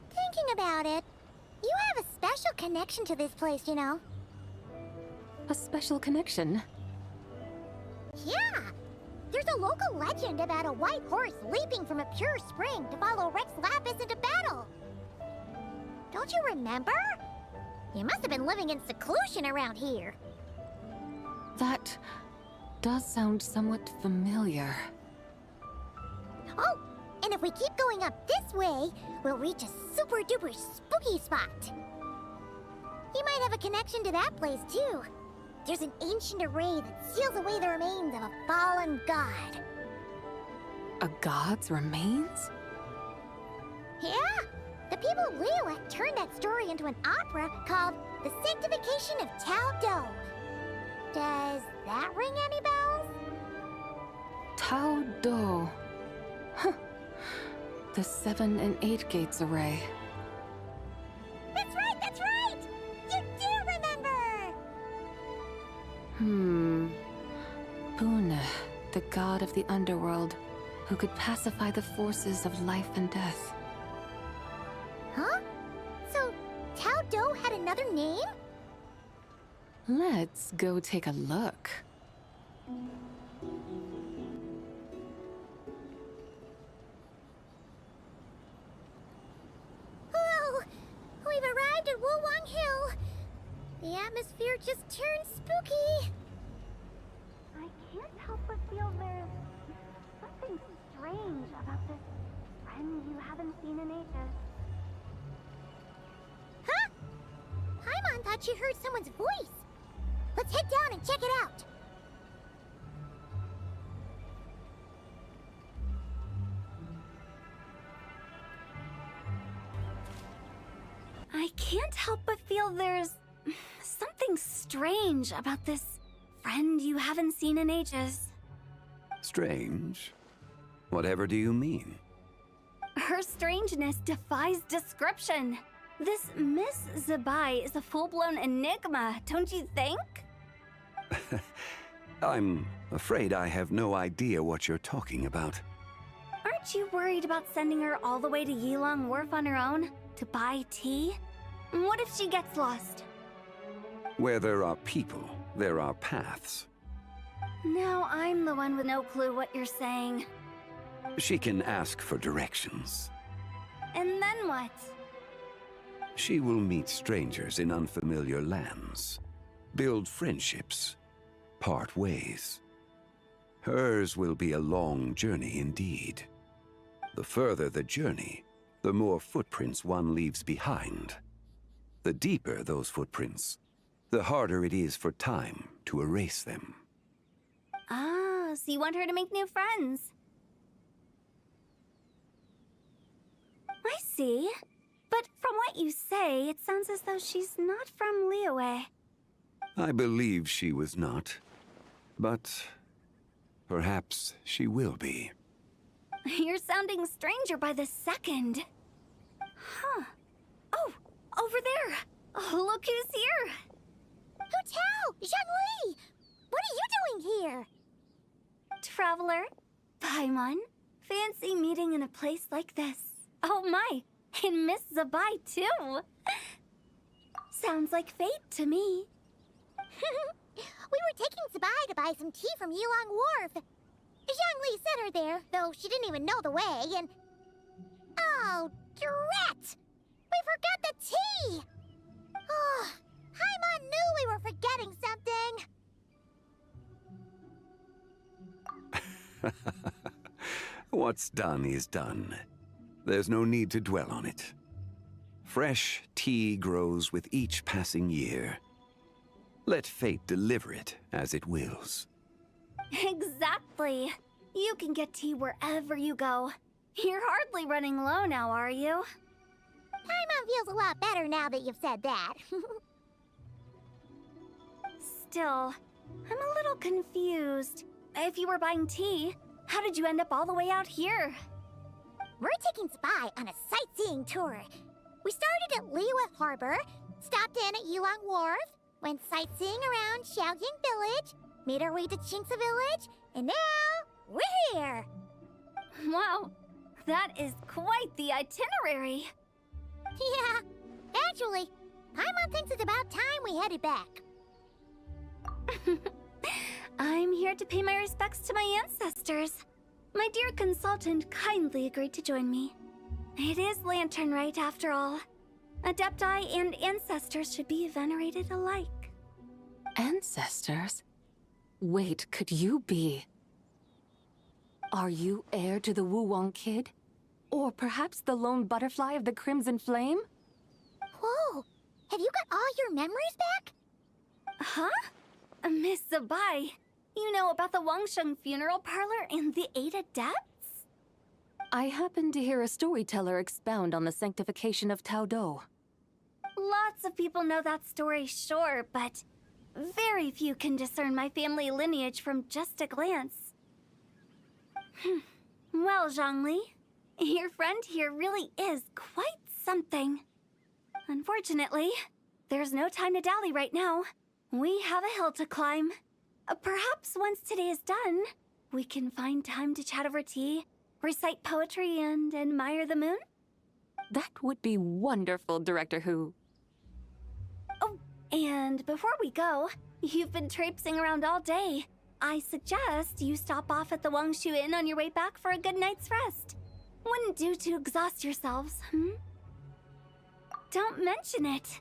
[SPEAKER 1] Thinking about it, you have a special connection to this place, you know.
[SPEAKER 3] A special connection.
[SPEAKER 1] Yeah! There's a local legend about a white horse leaping from a pure spring to follow Rex Lapis into battle. Don't you remember? You must have been living in seclusion around here.
[SPEAKER 3] That does sound somewhat familiar.
[SPEAKER 1] Oh, and if we keep going up this way, we'll reach a super-duper spooky spot. You might have a connection to that place, too. There's an ancient array that seals away the remains of a fallen god.
[SPEAKER 3] A god's remains?
[SPEAKER 1] Yeah, the people of Liyue turned that story into an opera called The Sanctification of Tao Do. Does that ring any bells?
[SPEAKER 3] Tao Do. Huh. The 7 and 8 gates array.
[SPEAKER 1] That's right, that's right! You do remember!
[SPEAKER 3] Bune, the god of the underworld, who could pacify the forces of life and death.
[SPEAKER 1] Huh? So, Tao Do had another name?
[SPEAKER 3] Let's go take a look.
[SPEAKER 1] Whoa! We've arrived at Wulwang Hill. The atmosphere just turned spooky.
[SPEAKER 8] I can't help but feel there's something strange about this friend you haven't seen in ages.
[SPEAKER 1] Huh? Paimon thought she heard someone's voice. Let's head down and check it out.
[SPEAKER 8] I can't help but feel there's something strange about this friend you haven't seen in ages.
[SPEAKER 9] Strange? Whatever do you mean?
[SPEAKER 8] Her strangeness defies description. This Miss Zubai is a full-blown enigma, don't you think?
[SPEAKER 9] I'm afraid I have no idea what you're talking about.
[SPEAKER 8] Aren't you worried about sending her all the way to Yilong Wharf on her own to buy tea? What if she gets lost?
[SPEAKER 9] Where there are people, there are paths.
[SPEAKER 8] Now I'm the one with no clue what you're saying.
[SPEAKER 9] She can ask for directions.
[SPEAKER 8] And then what?
[SPEAKER 9] She will meet strangers in unfamiliar lands, build friendships, part ways. Hers will be a long journey indeed. The further the journey, the more footprints one leaves behind. The deeper those footprints, the harder it is for time to erase them.
[SPEAKER 8] Ah, so you want her to make new friends. I see. But from what you say, it sounds as though she's not from Liyue.
[SPEAKER 9] I believe she was not, but perhaps she will be.
[SPEAKER 8] You're sounding stranger by the second. Huh. Oh, over there. Oh, look who's here.
[SPEAKER 1] Hu Tao! Zhongli! What are you doing here?
[SPEAKER 8] Traveler, Paimon, fancy meeting in a place like this. Oh my, and Miss Zabai too. Sounds like fate to me.
[SPEAKER 1] We were taking Zabai to buy some tea from Yilong Wharf. Zhongli sent her there, though she didn't even know the way, and... Oh, drat! We forgot the tea! Oh, Paimon knew we were forgetting something.
[SPEAKER 9] What's done is done. There's no need to dwell on it. Fresh tea grows with each passing year. Let fate deliver it as it wills.
[SPEAKER 8] Exactly. You can get tea wherever you go. You're hardly running low now, are you?
[SPEAKER 1] Paimon feels a lot better now that you've said that.
[SPEAKER 8] Still, I'm a little confused. If you were buying tea, how did you end up all the way out here?
[SPEAKER 1] We're taking Zabai on a sightseeing tour. We started at Liyue Harbor, stopped in at Yilong Wharf, went sightseeing around Xiaoying Village, made our way to Qingce Village, and now we're here.
[SPEAKER 8] Wow, that is quite the itinerary.
[SPEAKER 1] Yeah, actually, Paimon thinks it's about time we headed back.
[SPEAKER 8] I'm here to pay my respects to my ancestors. My dear consultant kindly agreed to join me. It is Lantern Rite, after all. Adepti and ancestors should be venerated alike.
[SPEAKER 3] Ancestors? Wait, could you be? Are you heir to the Wu-Wong kid? Or perhaps the lone butterfly of the Crimson Flame?
[SPEAKER 1] Whoa, have you got all your memories back?
[SPEAKER 8] Huh? Miss Zabai, you know about the Wangsheng funeral parlor and the 8 adepts?
[SPEAKER 3] I happened to hear a storyteller expound on the sanctification of Tao Do.
[SPEAKER 8] Lots of people know that story, sure, but very few can discern my family lineage from just a glance. Well, Zhongli, your friend here really is quite something. Unfortunately, there's no time to dally right now. We have a hill to climb. Perhaps once today is done, we can find time to chat over tea, recite poetry, and admire the moon?
[SPEAKER 3] That would be wonderful, Director Who.
[SPEAKER 8] Oh, and before we go, you've been traipsing around all day. I suggest you stop off at the Wangshu Inn on your way back for a good night's rest. Wouldn't do to exhaust yourselves, Don't mention it.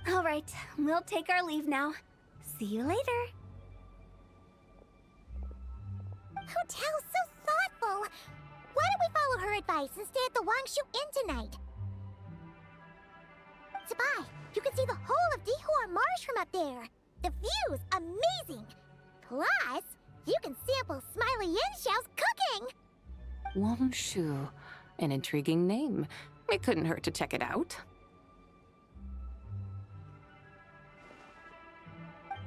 [SPEAKER 8] All right, we'll take our leave now. See you later.
[SPEAKER 1] Hotel's so thoughtful. Why don't we follow her advice and stay at the Wangshu Inn tonight? Zabai, you can see the whole of Dihua Marsh from up there. The view's amazing. Plus, you can sample Smiley Yin-Xiao's cooking.
[SPEAKER 3] Wang Shu. An intriguing name. It couldn't hurt to check it out.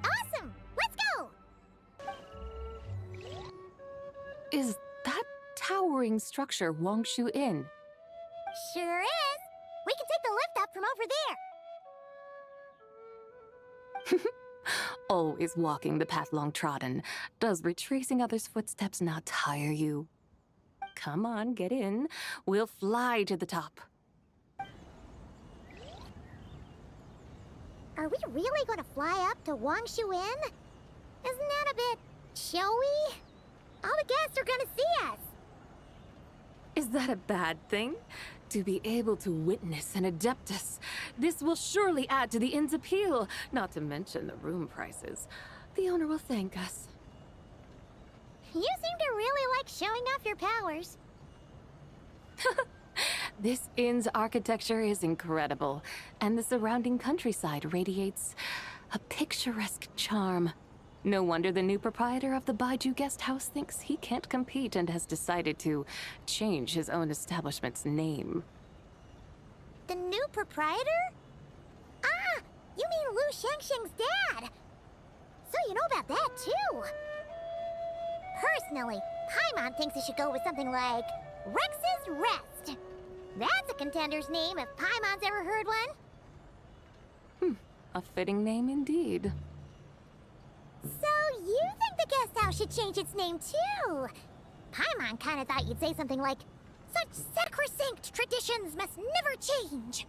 [SPEAKER 1] Awesome! Let's go!
[SPEAKER 3] Is that towering structure Wangshu Inn?
[SPEAKER 1] Sure is. We can take the lift up from over there.
[SPEAKER 3] Always walking the path long trodden. Does retracing others' footsteps not tire you? Come on, get in. We'll fly to the top.
[SPEAKER 1] Are we really going to fly up to Wangshu Inn? Isn't that a bit showy? All the guests are going to see us.
[SPEAKER 3] Is that a bad thing? To be able to witness an Adeptus. This will surely add to the inn's appeal, not to mention the room prices. The owner will thank us.
[SPEAKER 1] You seem to really like showing off your powers.
[SPEAKER 3] This inn's architecture is incredible, and the surrounding countryside radiates a picturesque charm. No wonder the new proprietor of the Baiju guest house thinks he can't compete and has decided to change his own establishment's name.
[SPEAKER 1] The new proprietor? Ah, you mean Lu Shengsheng's dad. So you know about that, too. Personally, Paimon thinks it should go with something like Rex's Rest. That's a contender's name if Paimon's ever heard one.
[SPEAKER 3] A fitting name indeed.
[SPEAKER 1] So you think the guest house should change its name, too? Paimon kinda thought you'd say something like, such sacrosanct traditions must never change.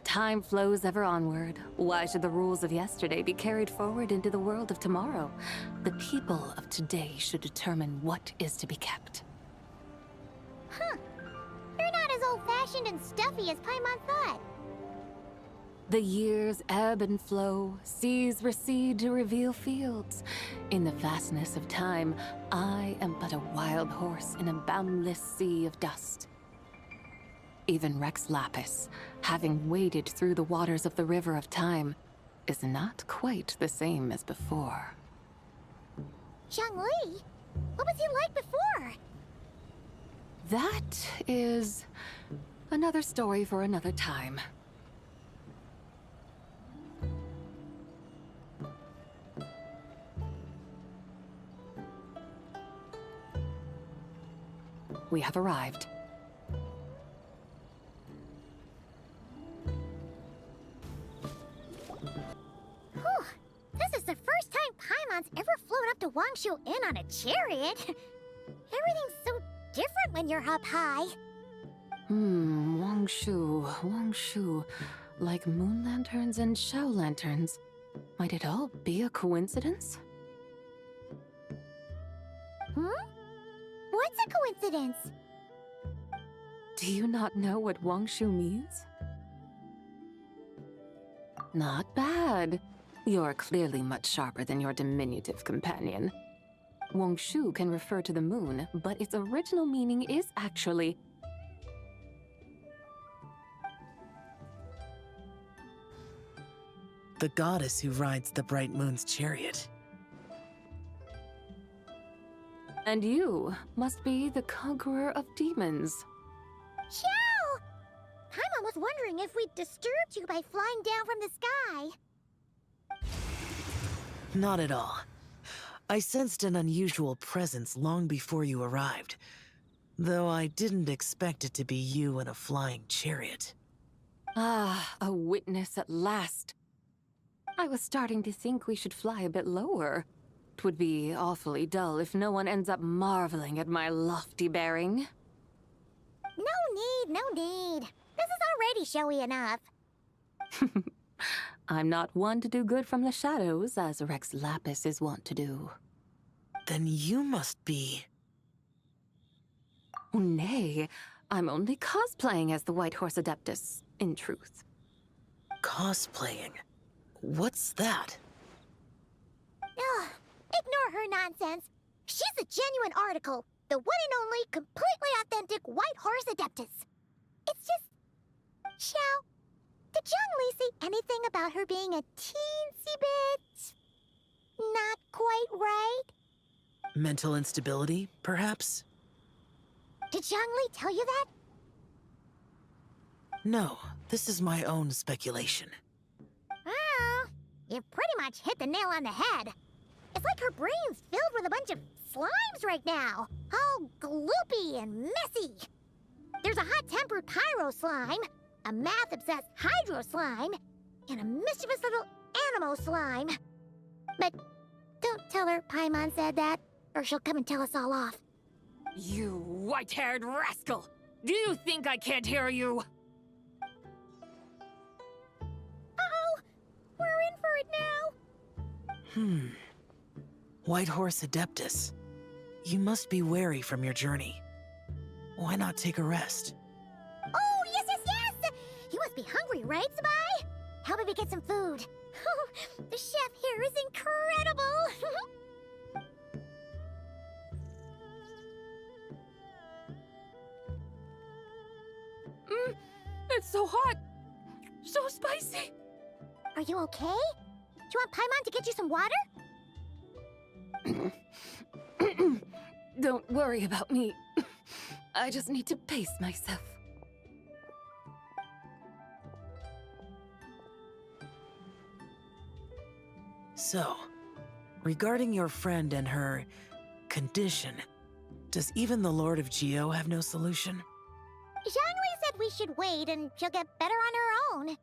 [SPEAKER 3] Time flows ever onward. Why should the rules of yesterday be carried forward into the world of tomorrow? The people of today should determine what is to be kept.
[SPEAKER 1] Huh. You're not as old-fashioned and stuffy as Paimon thought.
[SPEAKER 3] The years ebb and flow, seas recede to reveal fields. In the vastness of time, I am but a wild horse in a boundless sea of dust. Even Rex Lapis, having waded through the waters of the river of time, is not quite the same as before.
[SPEAKER 1] Zhongli? What was he like before?
[SPEAKER 3] That is another story for another time. We have arrived.
[SPEAKER 1] Whew. This is the first time Paimon's ever flown up to Wangshu Inn on a chariot. Everything's so different when you're up high.
[SPEAKER 3] Wangshu. Like moon lanterns and shell lanterns. Might it all be a coincidence?
[SPEAKER 1] What's a coincidence?
[SPEAKER 3] Do you not know what Wangshu means? Not bad. You're clearly much sharper than your diminutive companion. Wangshu can refer to the moon, but its original meaning is actually...
[SPEAKER 10] the goddess who rides the bright moon's chariot.
[SPEAKER 3] And you must be the conqueror of demons.
[SPEAKER 1] Xiao! Paimon was wondering if we'd disturbed you by flying down from the sky.
[SPEAKER 10] Not at all. I sensed an unusual presence long before you arrived, though I didn't expect it to be you in a flying chariot.
[SPEAKER 3] Ah, a witness at last. I was starting to think we should fly a bit lower. 'Twould be awfully dull if no one ends up marveling at my lofty bearing.
[SPEAKER 1] No need. This is already showy enough.
[SPEAKER 3] I'm not one to do good from the shadows, as Rex Lapis is wont to do.
[SPEAKER 10] Then you must be...
[SPEAKER 3] Oh, nay, I'm only cosplaying as the White Horse Adeptus, in truth.
[SPEAKER 10] cosplaying. What's that?
[SPEAKER 1] Ugh, ignore her nonsense. She's a genuine article. The one and only, completely authentic White Horse Adeptus. It's just... Xiao, did Zhongli say anything about her being a teensy bit... not quite right?
[SPEAKER 10] Mental instability, perhaps?
[SPEAKER 1] Did Zhongli tell you that?
[SPEAKER 10] No, this is my own speculation.
[SPEAKER 1] Well, you pretty much hit the nail on the head. It's like her brain's filled with a bunch of slimes right now. All gloopy and messy. There's a hot-tempered pyro slime, a math-obsessed hydro slime, and a mischievous little animo slime. But don't tell her Paimon said that, or she'll come and tell us all off.
[SPEAKER 3] You white-haired rascal! Do you think I can't hear you?
[SPEAKER 1] Uh-oh! We're in for it now!
[SPEAKER 10] White Horse Adeptus. You must be weary from your journey. Why not take a rest?
[SPEAKER 1] Oh, yes, yes, yes! You must be hungry, right, Sabai? How about we get some food? The chef here is incredible!
[SPEAKER 3] It's so hot! So spicy!
[SPEAKER 1] Are you okay? Do you want Paimon to get you some water?
[SPEAKER 3] Don't worry about me. I just need to pace myself.
[SPEAKER 10] So, regarding your friend and her condition, does even the Lord of Geo have no solution?
[SPEAKER 1] Zhongli said we should wait and she'll get better on her own.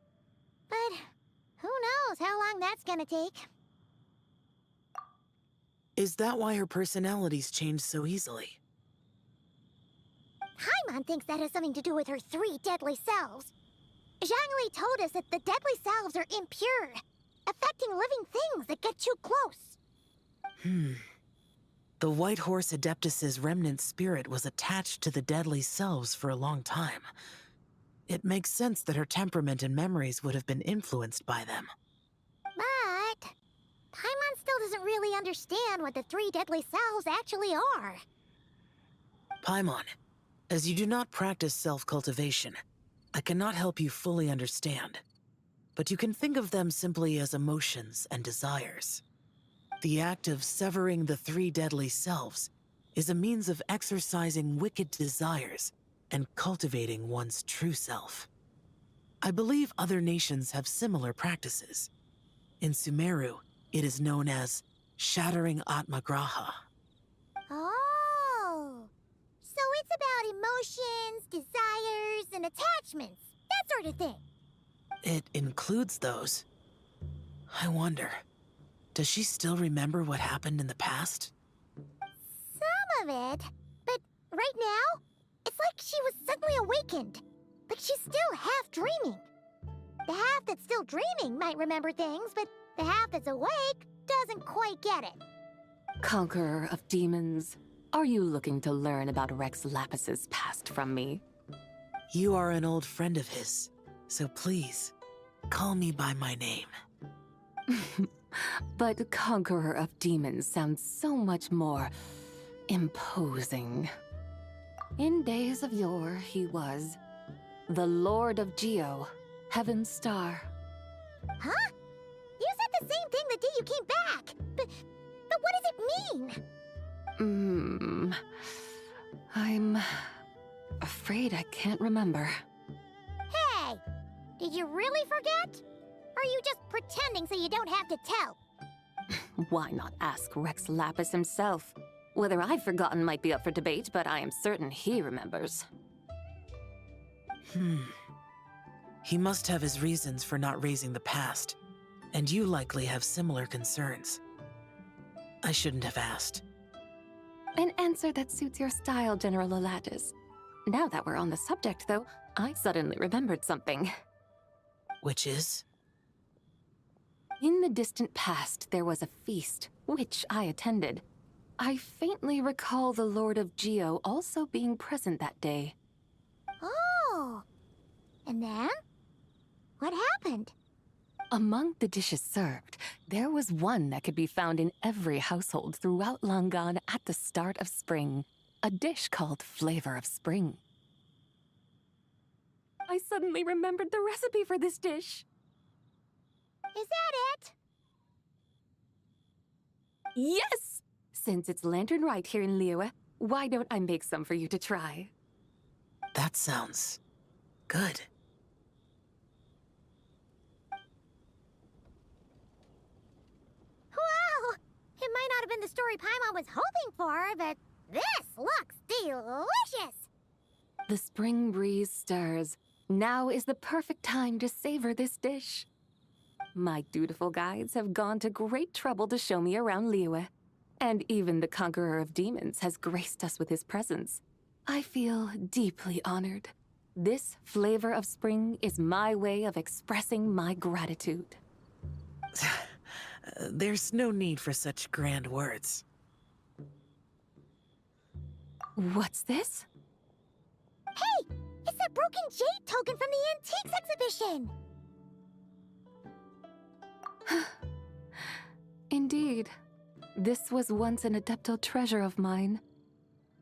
[SPEAKER 1] But who knows how long that's gonna take.
[SPEAKER 10] Is that why her personalities change so easily?
[SPEAKER 1] Paimon thinks that has something to do with her 3 deadly selves. Zhongli told us that the deadly selves are impure, affecting living things that get too close.
[SPEAKER 10] The White Horse Adeptus's remnant spirit was attached to the deadly selves for a long time. It makes sense that her temperament and memories would have been influenced by them.
[SPEAKER 1] But Paimon still doesn't really understand what the 3 deadly selves actually are.
[SPEAKER 10] Paimon, as you do not practice self-cultivation, I cannot help you fully understand. But you can think of them simply as emotions and desires. The act of severing the 3 deadly selves is a means of exercising wicked desires and cultivating one's true self. I believe other nations have similar practices. In Sumeru, it is known as shattering Atmagraha.
[SPEAKER 1] Oh, so it's about emotions, desires, and attachments, that sort of thing.
[SPEAKER 10] It includes those. I wonder, does she still remember what happened in the past?
[SPEAKER 1] Some of it, but right now, it's like she was suddenly awakened. Like she's still half dreaming. The half that's still dreaming might remember things, but the half that's awake doesn't quite get it.
[SPEAKER 3] Conqueror of demons, are you looking to learn about Rex Lapis's past from me?
[SPEAKER 10] You are an old friend of his, so please, call me by my name.
[SPEAKER 3] But Conqueror of Demons sounds so much more imposing. In days of yore, he was the Lord of Geo, Heaven's Star.
[SPEAKER 1] Huh? You said the same thing the day you came back. But what does it mean?
[SPEAKER 3] I'm afraid I can't remember.
[SPEAKER 1] Hey, did you really forget? Or are you just pretending so you don't have to tell?
[SPEAKER 3] Why not ask Rex Lapis himself? Whether I've forgotten might be up for debate, but I am certain he remembers.
[SPEAKER 10] He must have his reasons for not raising the past, and you likely have similar concerns. I shouldn't have asked.
[SPEAKER 3] An answer that suits your style, General Elatis. Now that we're on the subject, though, I suddenly remembered something.
[SPEAKER 10] Which is?
[SPEAKER 3] In the distant past, there was a feast, which I attended. I faintly recall the Lord of Geo also being present that day.
[SPEAKER 1] Oh. And then? What happened?
[SPEAKER 3] Among the dishes served, there was one that could be found in every household throughout Langan at the start of spring. A dish called Flavor of Spring. I suddenly remembered the recipe for this dish.
[SPEAKER 1] Is that it?
[SPEAKER 3] Yes! Since it's Lantern Right here in Liyue, why don't I make some for you to try?
[SPEAKER 10] That sounds good.
[SPEAKER 1] Wow! It might not have been the story Paimon was hoping for, but this looks delicious!
[SPEAKER 3] The spring breeze stirs. Now is the perfect time to savor this dish. My dutiful guides have gone to great trouble to show me around Liyue. And even the conqueror of demons has graced us with his presence. I feel deeply honored. This flavor of spring is my way of expressing my gratitude.
[SPEAKER 10] There's no need for such grand words.
[SPEAKER 3] What's this?
[SPEAKER 1] Hey! It's that broken jade token from the antiques exhibition!
[SPEAKER 3] Indeed. This was once an adeptal treasure of mine.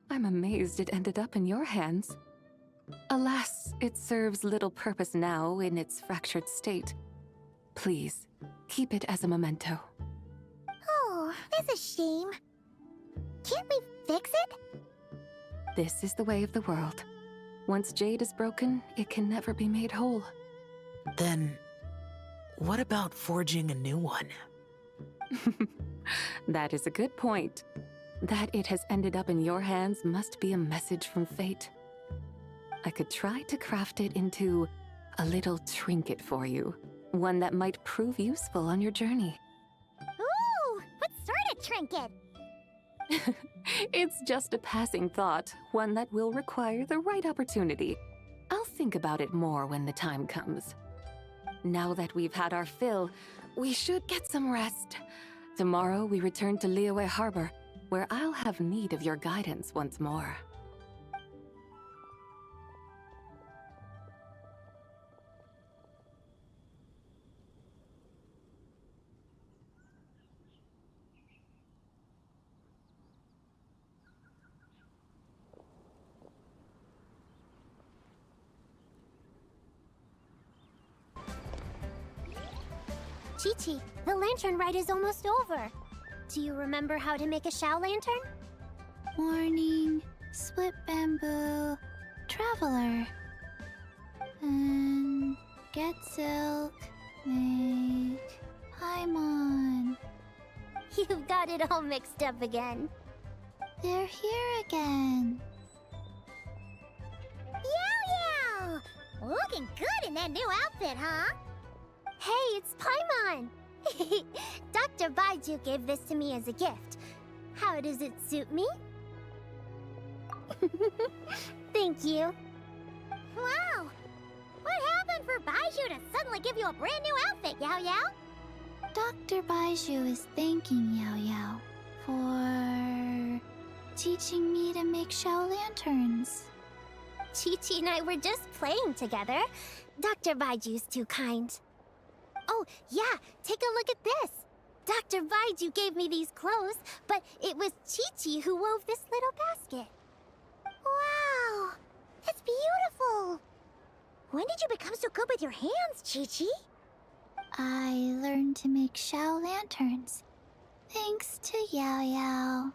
[SPEAKER 3] I'm amazed it ended up in your hands. Alas, it serves little purpose now in its fractured state. Please, keep it as a memento.
[SPEAKER 1] Oh, that's a shame. Can't we fix it?
[SPEAKER 3] This is the way of the world. Once jade is broken, it can never be made whole.
[SPEAKER 10] Then, what about forging a new one?
[SPEAKER 3] That is a good point. That it has ended up in your hands must be a message from fate. I could try to craft it into a little trinket for you. One that might prove useful on your journey.
[SPEAKER 1] Ooh! What sort of trinket?
[SPEAKER 3] It's just a passing thought, one that will require the right opportunity. I'll think about it more when the time comes. Now that we've had our fill, we should get some rest. Tomorrow we return to Liyue Harbor, where I'll have need of your guidance once more.
[SPEAKER 1] Chi-Chi, the lantern ride is almost over. Do you remember how to make a Shao lantern?
[SPEAKER 11] Warning, split bamboo, traveler. And get silk, make Paimon.
[SPEAKER 1] You've got it all mixed up again.
[SPEAKER 11] They're here again.
[SPEAKER 1] Yow Yow! Looking good in that new outfit, huh? Hey, it's Paimon! Dr. Baiju gave this to me as a gift. How does it suit me? Thank you. Wow! What happened for Baiju to suddenly give you a brand new outfit, Yao Yao?
[SPEAKER 11] Dr. Baiju is thanking Yao Yao for teaching me to make Shao lanterns.
[SPEAKER 1] Chi-Chi and I were just playing together. Dr. Baiju's too kind. Oh, yeah, take a look at this. Dr. Baiju gave me these clothes, but it was Chi-Chi who wove this little basket. Wow, that's beautiful. When did you become so good with your hands, Chi-Chi?
[SPEAKER 11] I learned to make Shao lanterns, thanks to Yao Yao.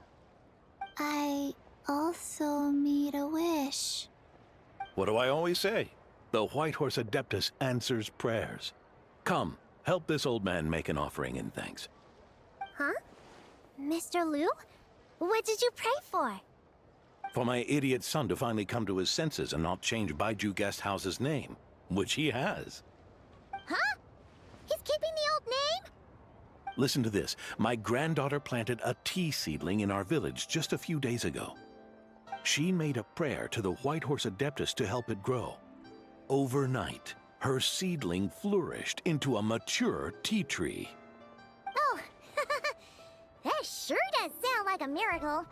[SPEAKER 11] I also made a wish.
[SPEAKER 12] What do I always say? The White Horse Adeptus answers prayers. Come, help this old man make an offering in thanks.
[SPEAKER 1] Huh? Mr. Liu? What did you pray for?
[SPEAKER 12] For my idiot son to finally come to his senses and not change Baiju Guest House's name, which he has.
[SPEAKER 1] Huh? He's keeping the old name?
[SPEAKER 12] Listen to this. My granddaughter planted a tea seedling in our village just a few days ago. She made a prayer to the White Horse Adeptus to help it grow. Overnight, her seedling flourished into a mature tea tree.
[SPEAKER 1] Oh, that sure does sound like a miracle.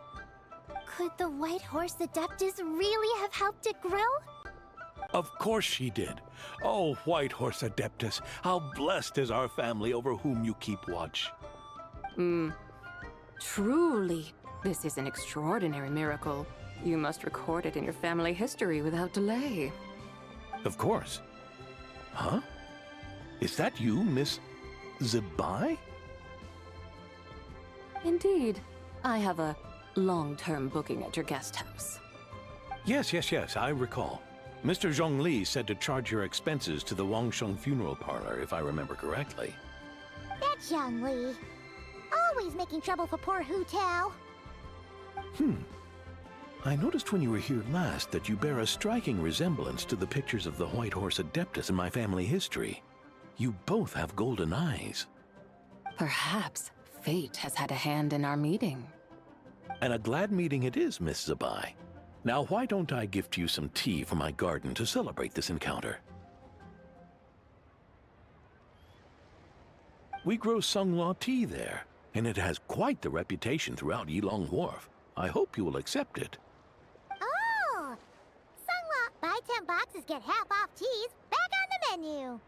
[SPEAKER 1] Could the White Horse Adeptus really have helped it grow?
[SPEAKER 12] Of course she did. Oh, White Horse Adeptus, how blessed is our family over whom you keep watch.
[SPEAKER 3] Truly, this is an extraordinary miracle. You must record it in your family history without delay.
[SPEAKER 12] Of course. Huh? Is that you, Miss Zibai?
[SPEAKER 3] Indeed. I have a long-term booking at your guest house.
[SPEAKER 12] Yes, I recall. Mr. Zhongli said to charge your expenses to the Wangsheng funeral parlor, if I remember correctly.
[SPEAKER 1] That's Young Li. Always making trouble for poor Hu Tao.
[SPEAKER 12] I noticed when you were here last that you bear a striking resemblance to the pictures of the White Horse Adeptus in my family history. You both have golden eyes.
[SPEAKER 3] Perhaps fate has had a hand in our meeting.
[SPEAKER 12] And a glad meeting it is, Miss Zabai. Now, why don't I gift you some tea from my garden to celebrate this encounter? We grow Sunglaw tea there, and it has quite the reputation throughout Yilong Wharf. I hope you will accept it.
[SPEAKER 1] Oh! Sunglaw, buy 10 boxes, get half off teas. Back on the menu.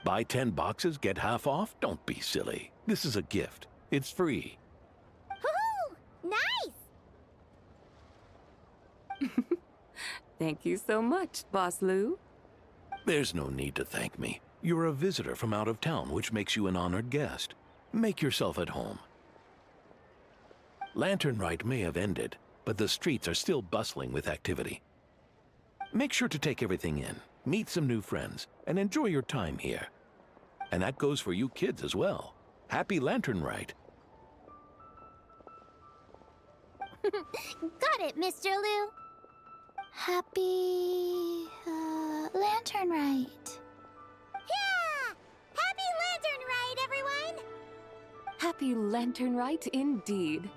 [SPEAKER 12] Buy 10 boxes, get half off? Don't be silly. This is a gift. It's free.
[SPEAKER 1] Woohoo! Nice!
[SPEAKER 3] Thank you so much, Boss Lou.
[SPEAKER 12] There's no need to thank me. You're a visitor from out of town, which makes you an honored guest. Make yourself at home. Lantern Rite may have ended, but the streets are still bustling with activity. Make sure to take everything in, meet some new friends, and enjoy your time here. And that goes for you kids as well. Happy Lantern Rite.
[SPEAKER 1] Got it, Mr. Lou.
[SPEAKER 11] Happy... Lantern Rite.
[SPEAKER 1] Yeah! Happy Lantern Rite, everyone!
[SPEAKER 3] Happy Lantern Rite indeed.